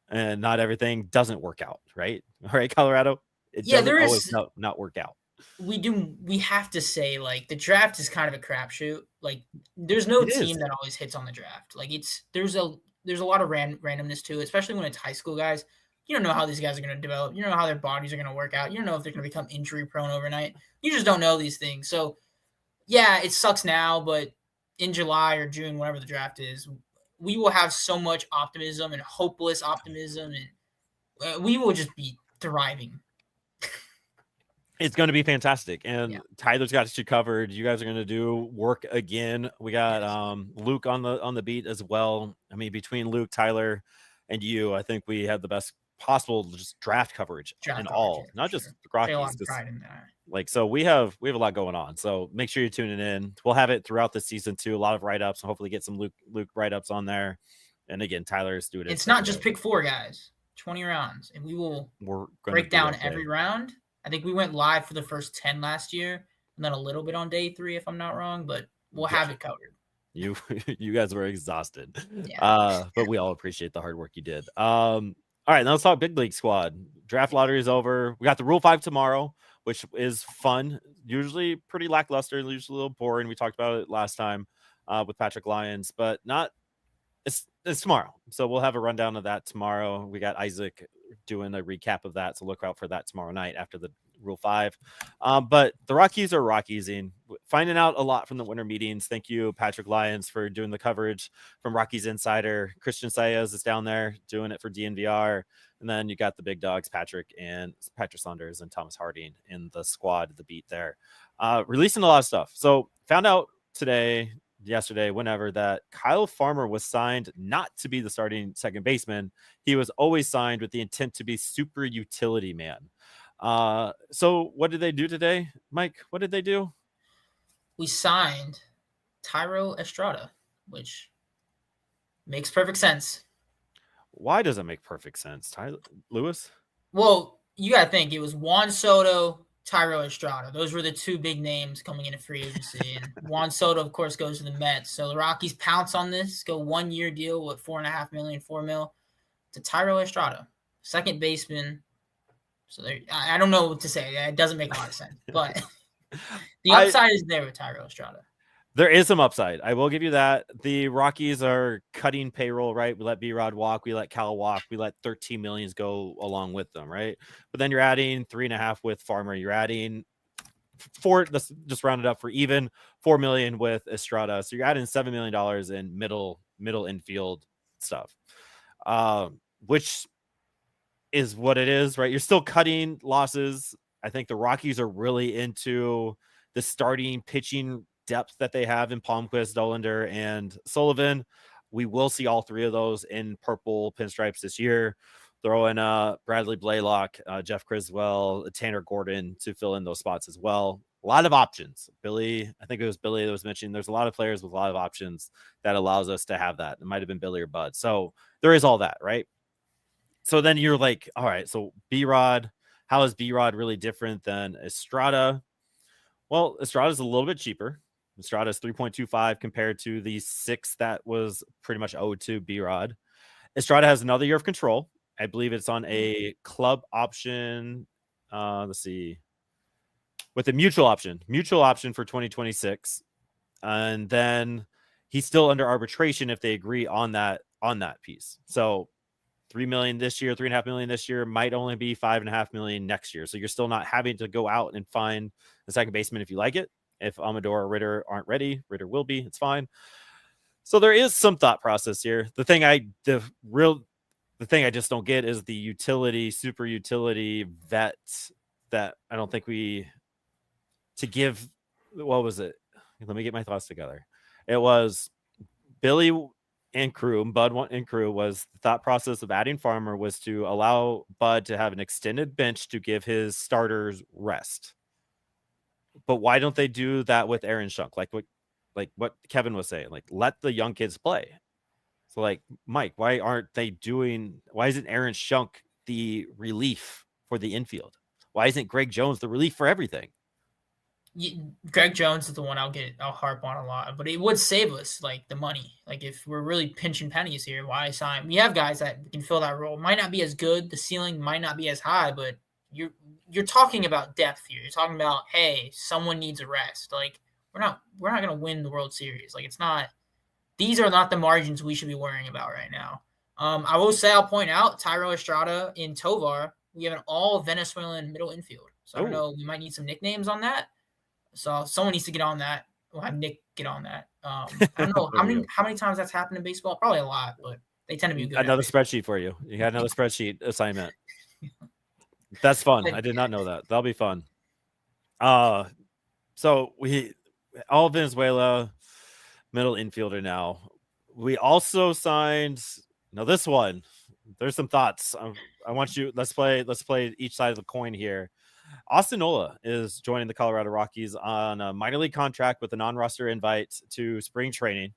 and not everything doesn't work out, right? All right, Colorado. It Yeah, doesn't there always is- not work out. we have to say, like, the draft is kind of a crapshoot. Like, there's no It is. team that always hits on the draft. Like, there's a lot of randomness to it, especially when it's high school guys. You don't know how these guys are going to develop. You don't know how their bodies are going to work out. You don't know if they're going to become injury prone overnight. You just don't know these things. So, yeah, it sucks now, but in July or June, whenever the draft is, we will have so much optimism and hopeless optimism, and we will just be thriving. It's going to be fantastic, and Yeah. Tyler's got you covered. You guys are going to do work again. We got Yes. Luke on the beat as well. I mean, between Luke, Tyler, and you, I think we have the best possible just draft coverage in all, not just the Take a lot Rockies. of pride in that. Like, so we have a lot going on. So make sure you're tuning in. We'll have it throughout the season too. A lot of write-ups, and hopefully get some Luke write-ups on there. And again, Tyler's doing it. It's not just pick 4 guys, 20 rounds, and we're break down every round. I think we went live for the first 10 last year, and then a little bit on day 3, if I'm not wrong, but we'll have it covered. You guys were exhausted. Yeah. But we all appreciate the hard work you did. All right, now let's talk big league squad. Draft lottery is over. We got the Rule 5 tomorrow, which is fun. Usually pretty lackluster, usually a little boring. We talked about it last time with Patrick Lyons, but not. It's tomorrow, so we'll have a rundown of that tomorrow. We got Isaac doing a recap of that, so look out for that tomorrow night after the Rule 5. But the Rockies are Rockies-ing, finding out a lot from the winter meetings. Thank you, Patrick Lyons, for doing the coverage from Rockies Insider. Christian Saez is down there doing it for DNVR. And then you got the big dogs, Patrick Saunders and Thomas Harding in the squad, the beat there. Releasing a lot of stuff. So found out yesterday, whenever, that Kyle Farmer was signed not to be the starting second baseman. He was always signed with the intent to be super utility man. So what did they do today, Mike? What did they do? We signed Thairo Estrada, which makes perfect sense. Why does it make perfect sense, Tyler Lewis? Well, you got to think it was Juan Soto, Thairo Estrada. Those were the 2 big names coming into free agency. And Juan Soto, of course, goes to the Mets. So the Rockies pounce on this, go 1-year deal with $4.5 million, $4 million to Thairo Estrada, second baseman. So I don't know what to say. It doesn't make a lot of sense. But the upside is there with Thairo Estrada. There is some upside. I will give you that. The Rockies are cutting payroll, right? We let B-Rod walk. We let Cal walk. We let 13 millions go along with them, right? But then you're adding 3.5 with Farmer. You're adding 4, let's just round it up for even, 4 million with Estrada. So you're adding $7 million in middle infield stuff, which is what it is, right? You're still cutting losses. I think the Rockies are really into the starting pitching depth that they have in Palmquist, Dollander, and Sullivan. We will see all 3 of those in purple pinstripes this year. Throw in Bradley Blaylock, Jeff Criswell, Tanner Gordon to fill in those spots as well. A lot of options. Billy, I think it was Billy that was mentioning, there's a lot of players with a lot of options that allows us to have that. It might have been Billy or Bud. So there is all that, right? So then you're like, all right, so B-Rod, how is B-Rod really different than Estrada? Well, Estrada is a little bit cheaper. Estrada is 3.25 compared to the 6 that was pretty much owed to B-Rod. Estrada has another year of control. I believe it's on a club option. Let's see. With a mutual option for 2026. And then he's still under arbitration if they agree on that piece. So $3 million this year, $3.5 million this year, might only be $5.5 million next year. So you're still not having to go out and find the second baseman if you like it. If Amador or Ritter aren't ready, Ritter will be. It's fine. So there is some thought process here. The thing I just don't get is the super utility vet that I don't think what was it? Let me get my thoughts together. It was Billy and crew was the thought process of adding Farmer was to allow Bud to have an extended bench to give his starters rest. But why don't they do that with Aaron Shunk? Like what Kevin was saying, like let the young kids play. So like Mike, why isn't Aaron Shunk the relief for the infield? Why isn't Greg Jones the relief for everything? Greg Jones is the one I'll harp on a lot, but it would save us like the money. Like if we're really pinching pennies here, why sign? We have guys that can fill that role. Might not be as good, the ceiling might not be as high, but you're talking about depth here. You're talking about, hey, someone needs a rest. Like we're not gonna win the World Series. Like these are not the margins we should be worrying about right now. I will say, I'll point out Tyro Estrada in Tovar. We have an all Venezuelan middle infield. So I don't know. We might need some nicknames on that. So someone needs to get on that. We'll have Nick get on that. I don't know how many times that's happened in baseball. Probably a lot, but they tend to be good. Another spreadsheet for you. You got another spreadsheet assignment. That's fun. I did not know that. That'll be fun. So we all Venezuela middle infielder now. We also signed. Now this one, there's some thoughts. I want you. Let's play each side of the coin here. Austin Nola is joining the Colorado Rockies on a minor league contract with a non-roster invite to spring training.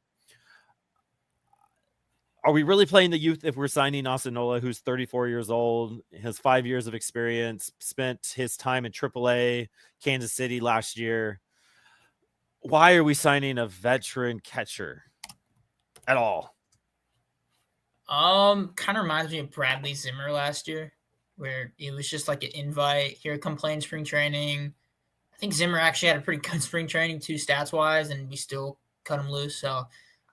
Are we really playing the youth if we're signing Austin Nola, who's 34 years old, has 5 years of experience, spent his time in AAA, Kansas City last year? Why are we signing a veteran catcher at all? Kind of reminds me of Bradley Zimmer last year, where it was just like an invite. Here come playing spring training. I think Zimmer actually had a pretty good spring training too, stats wise, and we still cut him loose. So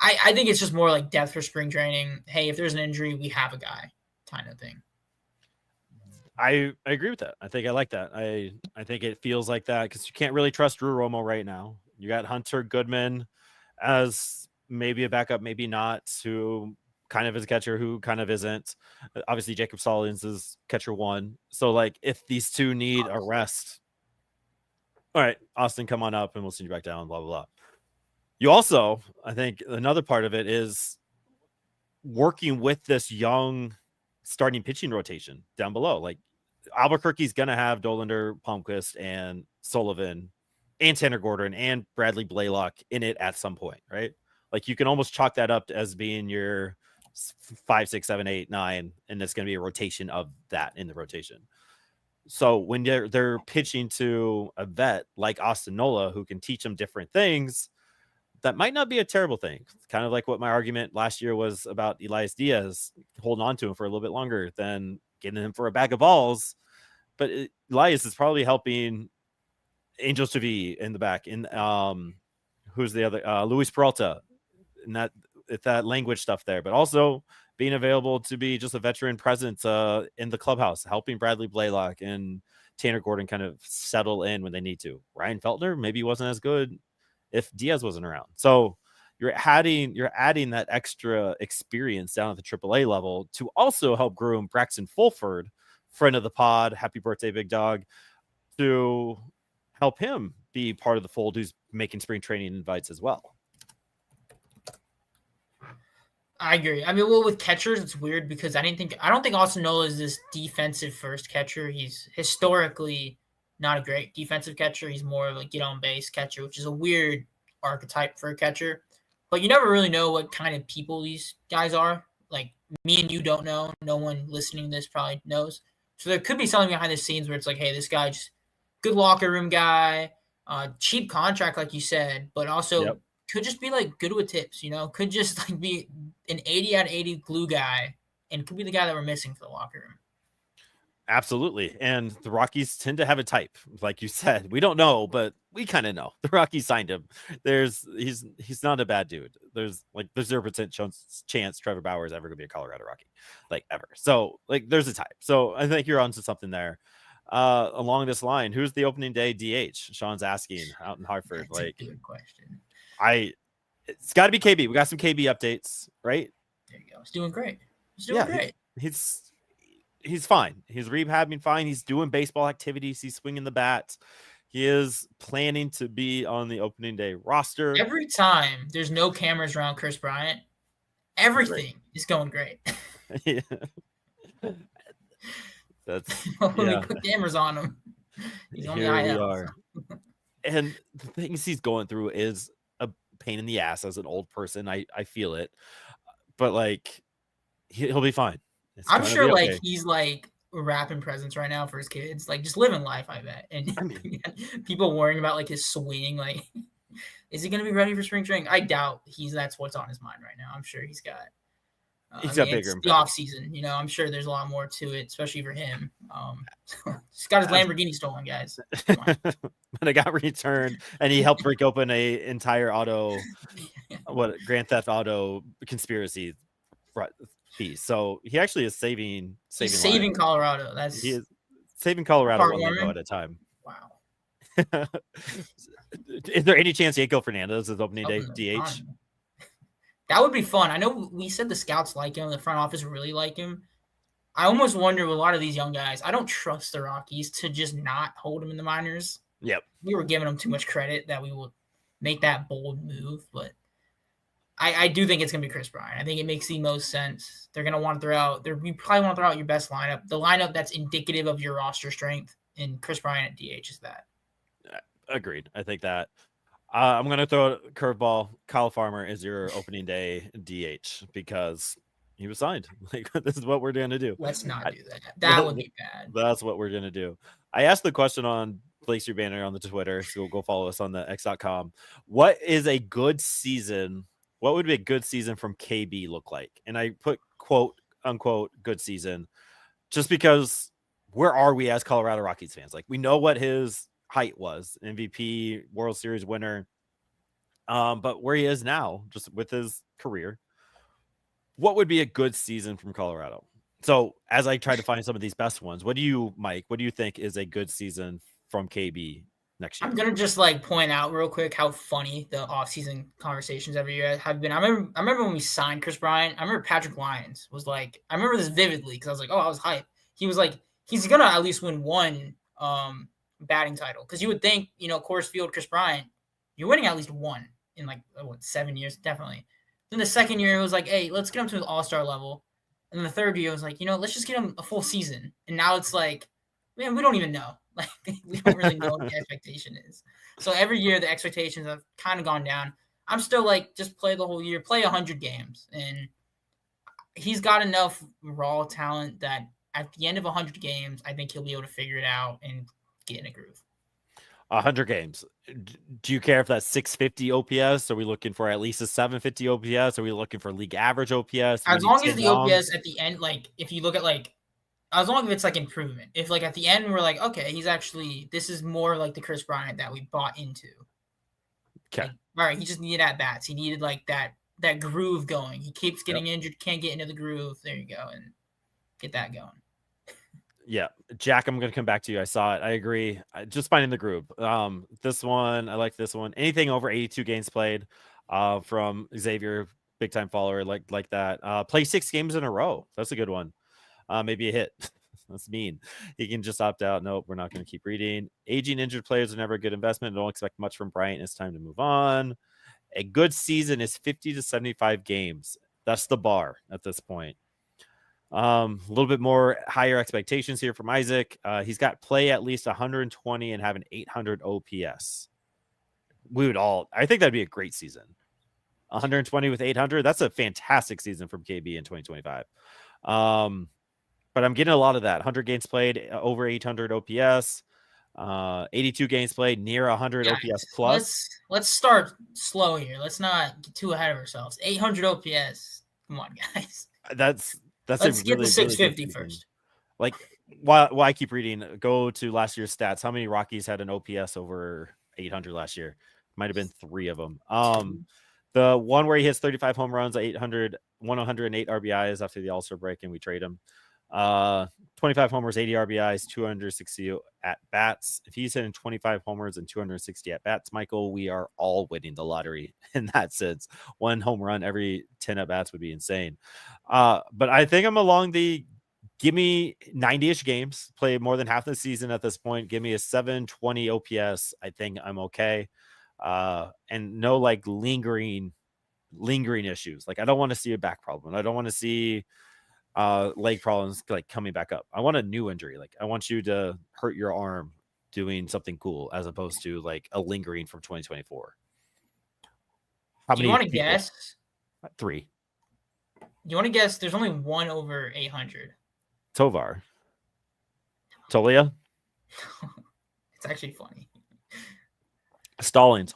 I think it's just more like depth for spring training. Hey, if there's an injury, we have a guy kind of thing. I agree with that. I think I like that. I think it feels like that because you can't really trust Drew Romo right now. You got Hunter Goodman as maybe a backup, maybe not, who kind of is a catcher, who kind of isn't. Obviously, Jacob Stallings is catcher one. So, like, if these two need a rest, all right, Austin, come on up and we'll send you back down, blah, blah, blah. You also, I think another part of it is working with this young starting pitching rotation down below. Like, Albuquerque's going to have Dollander, Palmquist, and Sullivan, and Tanner Gordon, and Bradley Blaylock in it at some point, right? Like, you can almost chalk that up as being your 5, 6, 7, 8, 9, and it's going to be a rotation of that in the rotation. So when they're pitching to a vet like Austin Nola, who can teach them different things, that might not be a terrible thing. It's kind of like what my argument last year was about Elias Diaz, holding on to him for a little bit longer than getting him for a bag of balls. But Elias is probably helping Angel Chavi in the back. In who's the other? Luis Peralta. And that language stuff there, but also being available to be just a veteran presence in the clubhouse, helping Bradley Blaylock and Tanner Gordon kind of settle in when they need to. Ryan Feltner maybe wasn't as good if Diaz wasn't around. So you're adding that extra experience down at the AAA level to also help groom Braxton Fulford, friend of the pod, happy birthday, big dog, to help him be part of the fold who's making spring training invites as well. I agree. I mean, well, with catchers, it's weird because I don't think Austin Nola is this defensive first catcher. He's historically not a great defensive catcher. He's more of a get on base catcher, which is a weird archetype for a catcher. But you never really know what kind of people these guys are. Like, me and you don't know. No one listening to this probably knows. So there could be something behind the scenes where it's like, hey, this guy just good locker room guy, cheap contract, like you said, but also could just be like good with tips, could just like be an 80 out of 80 glue guy and could be the guy that we're missing for the locker room. Absolutely. And the Rockies tend to have a type, like you said. We don't know, but we kind of know. The Rockies signed him. He's not a bad dude. There's 0% chance Trevor Bauer is ever going to be a Colorado Rocky, like ever. So like there's a type. So I think you're onto something there. Along this line, who's the opening day DH? Sean's asking out in Hartford. That's a good question. It's got to be KB. We got some KB updates, right? There you go. He's doing great. Great. He's fine. He's rehabbing fine. He's doing baseball activities. He's swinging the bat. He is planning to be on the opening day roster. Every time there's no cameras around Kris Bryant, Everything is going great. Yeah. That's When we yeah. put cameras on him, he's on the Here we IL. are. And the things he's going through is a pain in the ass as an old person. I feel it, but like he'll be fine. It's I'm gonna sure be like okay. he's like wrapping presents right now for his kids, like just living life, I bet. And I mean, people worrying about like his swing, like is he gonna be ready for spring training? I doubt that's what's on his mind right now. I'm sure he's got he's got bigger it's and the better. off season, I'm sure there's a lot more to it, especially for him. He's got his Lamborghini stolen, guys. But it got returned, and he helped break open a entire Grand Theft Auto conspiracy piece. So he actually is saving lives. Colorado. He is saving Colorado one heartwarming. lingo at a time. Wow. Is there any chance Yanquiel Fernandez is opening day DH? That would be fun. I know we said the scouts like him, the front office really like him. I almost wonder with a lot of these young guys, I don't trust the Rockies to just not hold him in the minors. Yep. We were giving them too much credit that we would make that bold move, but I do think it's going to be Kris Bryant. I think it makes the most sense. They're going to want to throw out – you probably want to throw out your best lineup, the lineup that's indicative of your roster strength, and Kris Bryant at DH is that. Agreed. I think that. I'm going to throw a curveball. Kyle Farmer is your opening day DH because he was signed. Like, this is what we're going to do. Let's not do that. That would be bad. That's what we're going to do. I asked the question on Place Your Banner on the Twitter, so go follow us on the X.com. What is a good season? What would be a good season from KB look like? And I put quote unquote good season just because where are we as Colorado Rockies fans? Like, we know what his height was, MVP, World Series winner. But where he is now, just with his career, what would be a good season from Colorado? So as I try to find some of these best ones, Mike, what do you think is a good season from KB next year? I'm going to just like point out real quick how funny the offseason conversations every year have been. I remember when we signed Kris Bryant, I remember Patrick Lyons was like, I remember this vividly because I was like, oh, I was hyped. He was like, he's going to at least win one batting title. Because you would think, Coors Field, Kris Bryant, you're winning at least one in 7 years, definitely. Then the second year, it was like, hey, let's get him to the all-star level. And then the third year, it was like, let's just get him a full season. And now it's like, man, we don't even know. Like, we don't really know what the expectation is. So every year, the expectations have kind of gone down. I'm still like, just play the whole year, play 100 games. And he's got enough raw talent that at the end of 100 games, I think he'll be able to figure it out and get in a groove. 100 games. Do you care if that's 650 OPS? Are we looking for at least a 750 OPS? Are we looking for league average OPS? As long as the OPS at the end, like if you look at as long as it's like improvement. If like at the end we're like, okay, this is more like the Kris Bryant that we bought into. Okay. Like, all right, he just needed at bats. He needed like that groove going. He keeps getting injured, can't get into the groove. There you go, and get that going. Yeah, Jack, I'm going to come back to you. I saw it. I agree. Just finding the groove. This one, I like this one. Anything over 82 games played from Xavier, big time follower like that. Play 6 games in a row. That's a good one. Maybe a hit. That's mean. He can just opt out. Nope, we're not going to keep reading. Aging injured players are never a good investment. Don't expect much from Bryant. It's time to move on. A good season is 50 to 75 games. That's the bar at this point. A little bit more higher expectations here from Isaac. He's got play at least 120 and have an 800 OPS. I think that'd be a great season. 120 with 800. That's a fantastic season from KB in 2025. But I'm getting a lot of that. 100 games played, over 800 OPS, 82 games played, near 100 OPS plus. Let's start slow here. Let's not get too ahead of ourselves. 800 OPS. Come on, guys. Let's get the 650 first. Like, while I keep reading, go to last year's stats. How many Rockies had an OPS over 800 last year? Might have been 3 of them. The one where he hits 35 home runs, 108 RBIs after the All-Star break, and we trade him. 25 homers, 80 RBIs, 260 at bats. If he's hitting 25 homers and 260 at bats, Michael, we are all winning the lottery in that sense. 1 home run every 10 at bats would be insane. But I think I'm along the give me 90-ish games, play more than half the season at this point. Give me a 720 OPS. I think I'm okay. And no lingering lingering issues. Like I don't want to see a back problem. I don't want to see leg problems like coming back up. I want a new injury. Like I want you to hurt your arm doing something cool as opposed to like a lingering from 2024. Do you want to guess? 3. Do you want to guess? There's only one over 800. Tovar. Toglia. It's actually funny. Stallings,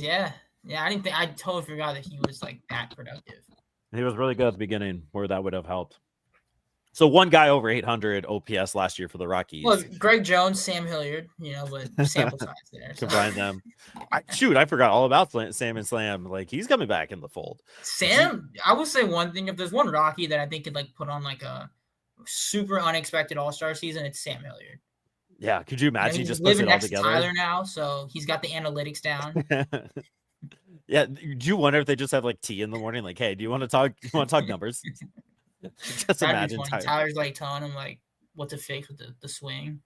yeah. I totally forgot that he was like that productive. He was really good at the beginning where that would have helped. So one guy over 800 OPS last year for the Rockies. Well, Greg Jones, Sam Hilliard, but sample size there. So. Combine them. I forgot all about Sam and Slam. Like he's coming back in the fold. Sam, I will say one thing. If there's one Rocky that I think could like put on like a super unexpected All-Star season, it's Sam Hilliard. Yeah, could you imagine he just puts it all next together? Tyler now, so he's got the analytics down. Yeah, do you wonder if they just have like tea in the morning? Like, hey, do you want to talk? You want to talk numbers? Just imagine Tyler's like telling him like what to fix with the swing.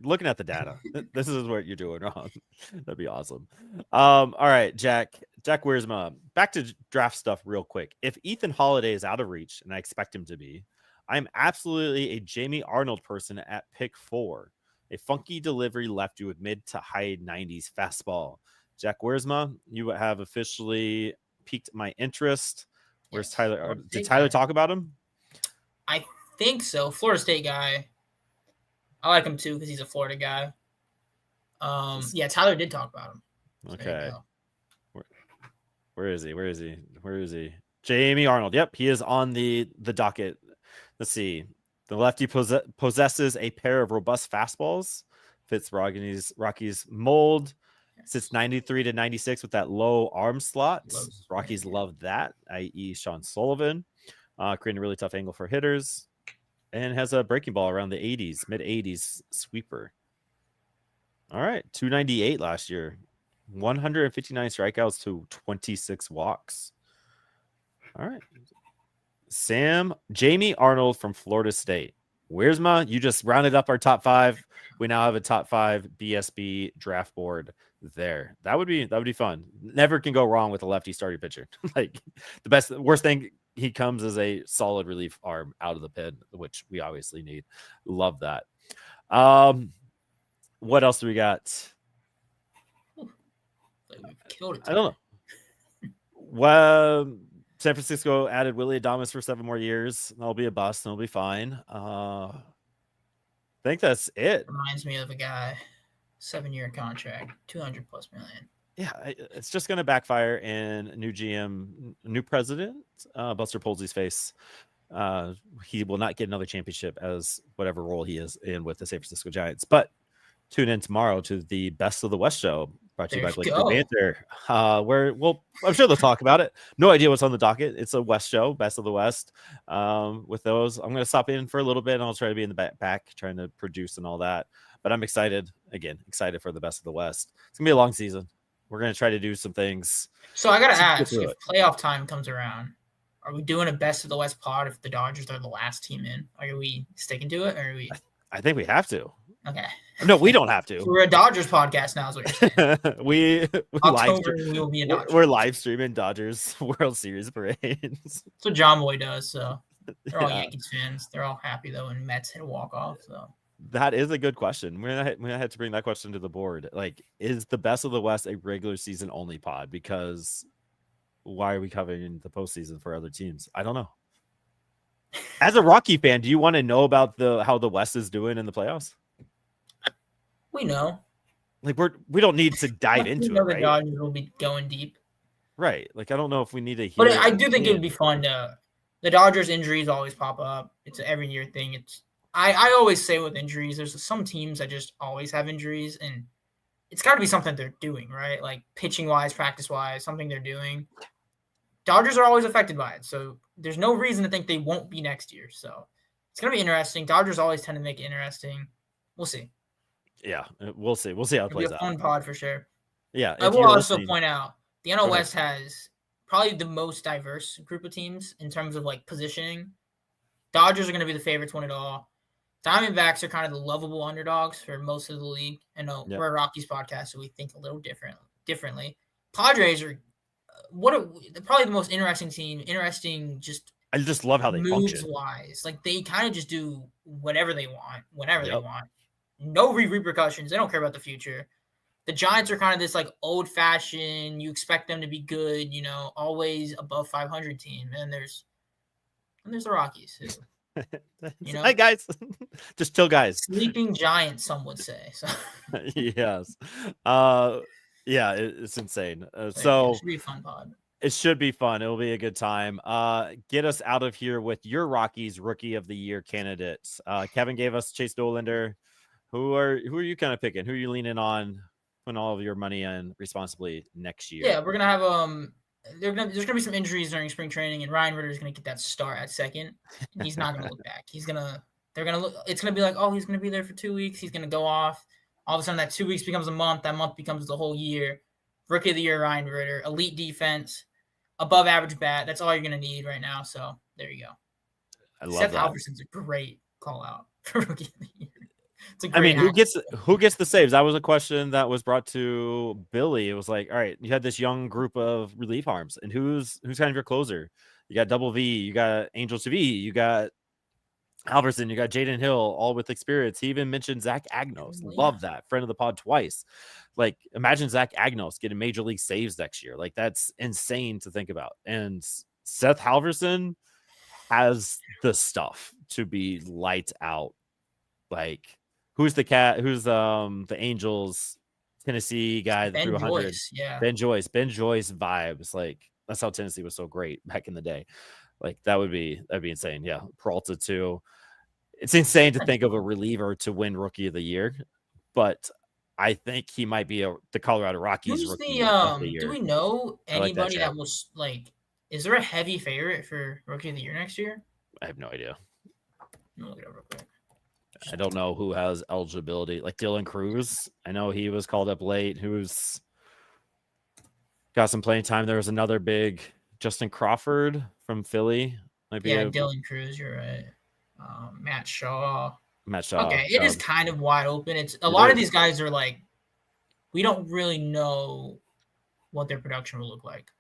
Looking at the data, this is what you're doing wrong. That'd be awesome. All right, Jack Wiersma. Back to draft stuff real quick. If Ethan Holliday is out of reach, and I expect him to be, I'm absolutely a Jamie Arnold person at pick 4. A funky delivery lefty with mid to high 90s fastball. Jack Wiersma, you have officially piqued my interest. Where's Tyler? Did Tyler talk about him? I think so. Florida State guy. I like him too because he's a Florida guy. Yeah, Tyler did talk about him. So okay. Where is he? Jamie Arnold. Yep, he is on the docket. Let's see. The lefty possesses a pair of robust fastballs. Fits Rockies mold. Sits 93 to 96 with that low arm slot. Rockies love that, i.e. Sean Sullivan. Creating a really tough angle for hitters. And has a breaking ball around the 80s, mid-80s sweeper. All right, 298 last year. 159 strikeouts to 26 walks. All right. Jamie Arnold from Florida State. Wiersma, you just rounded up our top 5. We now have a top 5 BSB draft board there. That would be fun. Never can go wrong with a lefty starting pitcher. Like the worst thing, he comes as a solid relief arm out of the pen, which we obviously need. Love that. What else do we got? I don't know. Well, San Francisco added Willy Adames for 7 more years. That'll be a bust and it'll be fine. I think that's it. Reminds me of a guy, 7-year contract, $200+ million. Yeah, it's just going to backfire in new GM, new president, Buster Posey's face. He will not get another championship as whatever role he is in with the San Francisco Giants. But tune in tomorrow to the Best of the West show, brought to you by Blake Banter, where I'm sure they'll talk about it. No idea what's on the docket. It's a West show, Best of the West. With those, I'm going to stop in for a little bit, and I'll try to be in the back trying to produce and all that. But I'm excited for the Best of the West. It's going to be a long season. We're going to try to do some things. So I got to ask, if playoff time comes around, are we doing a Best of the West pod if the Dodgers are the last team in? Are we sticking to it, or are we? I think we have to. Okay. No, we don't have to. We're a Dodgers podcast now, is what you're saying. We're live streaming Dodgers World Series parades. That's what John Boy does. So they're all Yankees fans. They're all happy though when Mets hit a walk off. So that is a good question. We're gonna have to bring that question to the board. Like, is the Best of the West a regular season only pod? Because why are we covering the postseason for other teams? I don't know. As a Rocky fan, do you want to know about how the West is doing in the playoffs? We know. Like we don't need to dive into it, right? The Dodgers will be going deep. Right. Like I don't know if we need to hear. But I do think it would be fun to. The Dodgers injuries always pop up. It's an every year thing. I always say with injuries, there's some teams that just always have injuries, and it's got to be something they're doing, right? Like pitching wise, practice wise, something they're doing. Dodgers are always affected by it, so there's no reason to think they won't be next year. So it's gonna be interesting. Dodgers always tend to make it interesting. We'll see. Yeah, we'll see. We'll see how it plays out. It'll be a fun pod for sure. Yeah. I will also point out the NL West has probably the most diverse group of teams in terms of like positioning. Dodgers are going to be the favorites, win it all. Diamondbacks are kind of the lovable underdogs for most of the league. I know we're a Rockies podcast, so we think a little differently. Padres are probably the most interesting team. Interesting, just I just love how they moves function. wise. Like they kind of just do whatever they want, whenever they Yep. want. No repercussions. They don't care about the future. The Giants are kind of this like old fashioned. You expect them to be good, always above 500 team. And there's the Rockies, who, Hi guys, just chill guys. sleeping giants, some would say. So Yes, yeah, it's insane. it should be a fun pod. It should be fun. It'll be a good time. Get us out of here with your Rockies Rookie of the Year candidates. Kevin gave us Chase Dollander. Who are you kind of picking? Who are you leaning on? Putting all of your money in responsibly next year. Yeah, we're gonna have there's gonna be some injuries during spring training, and Ryan Ritter is gonna get that start at second. And he's not gonna look back. It's gonna be like, oh, he's gonna be there for 2 weeks. He's gonna go off. All of a sudden, that 2 weeks becomes a month. That month becomes the whole year. Rookie of the Year, Ryan Ritter. Elite defense, above average bat. That's all you're gonna need right now. So there you go. I love Seth that. Halverson's a great call out for Rookie of the Year. It's a great who gets the saves? That was a question that was brought to Billy. It was like, all right, you had this young group of relief arms, and who's kind of your closer? You got Double V, you got Angel Chavi, you got Halverson, you got Jaden Hill, all with experience. He even mentioned Zach Agnos. Love that. Friend of the pod twice. Like, imagine Zach Agnos getting major league saves next year. Like, that's insane to think about. And Seth Halverson has the stuff to be lights out. Like, who's the Angels Tennessee guy that threw 100? Joyce, yeah. Ben Joyce vibes. Like, that's how Tennessee was so great back in the day. Like, that'd be insane. Yeah. Peralta too. It's insane to think of a reliever to win Rookie of the Year, but I think he might be the Colorado Rockies Rookie of the Year. Do we know anybody that was like, is there a heavy favorite for Rookie of the Year next year? I have no idea. Look it up real quick. I don't know who has eligibility. Like Dylan Cruz, I know he was called up late. Who's got some playing time? There was another big Justin Crawford from Philly. Dylan Cruz. You're right. Matt Shaw. Okay, it is kind of wide open. It's a lot of these guys are like, we don't really know what their production will look like.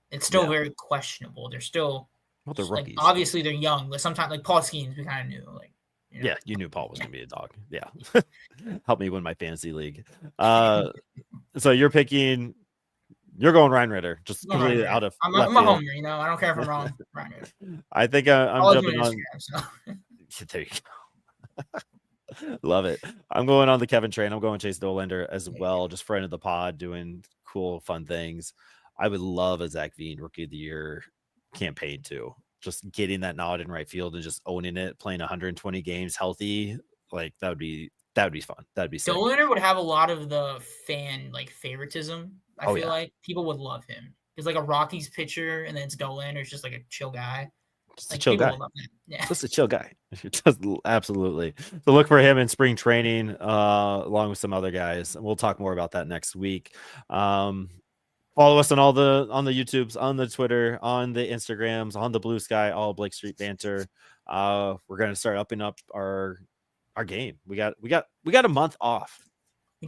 It's still very questionable. They're still they're rookies. Like, obviously they're young, but sometimes like Paul Skeens, we kind of knew like. Yeah, you knew Paul was gonna be a dog. Yeah, help me win my fantasy league. So you're going Ryan Ritter, just completely out of. I'm a homer, I don't care if I'm wrong. Ryan Ritter. I think I'm jumping on. There you go. Love it. I'm going on the Kevin train. I'm going Chase Dollander as well. Just friend of the pod, doing cool, fun things. I would love a Zach Veen Rookie of the Year campaign too. Just getting that nod in right field and just owning it, playing 120 games healthy, like that would be fun. That'd be sick. Dollander would have a lot of the fan like favoritism. I feel like people would love him. He's like a Rockies pitcher, and then it's Dollander. It's just like a chill guy. Just like, a chill guy. Yeah. Just a chill guy. Just absolutely. So look for him in spring training, along with some other guys. And we'll talk more about that next week. Follow us on on the YouTubes, on the Twitter, on the Instagrams, on the Blue Sky, all Blake Street Banter. We're gonna start upping up our game. We got a month off.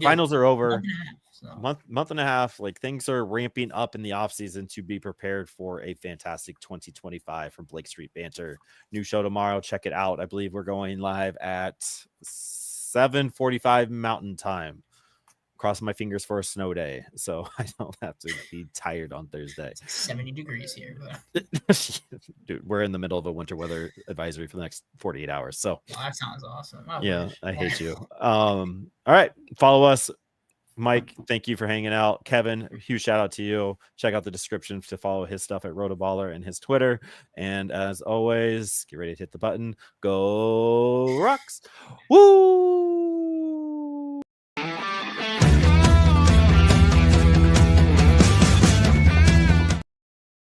Finals are over. Month and a half. Like, things are ramping up in the off season to be prepared for a fantastic 2025 from Blake Street Banter. New show tomorrow. Check it out. I believe we're going live at 7:45 Mountain Time. Cross my fingers for a snow day, so I don't have to be tired on Thursday. It's like 70 degrees here, but dude, we're in the middle of a winter weather advisory for the next 48 hours. So that sounds awesome. I hate you. All right, follow us. Mike, thank you for hanging out. Kevin, huge shout out to you. Check out the description to follow his stuff at Rotoballer and his Twitter. And as always, get ready to hit the button. Go Rocks! Woo!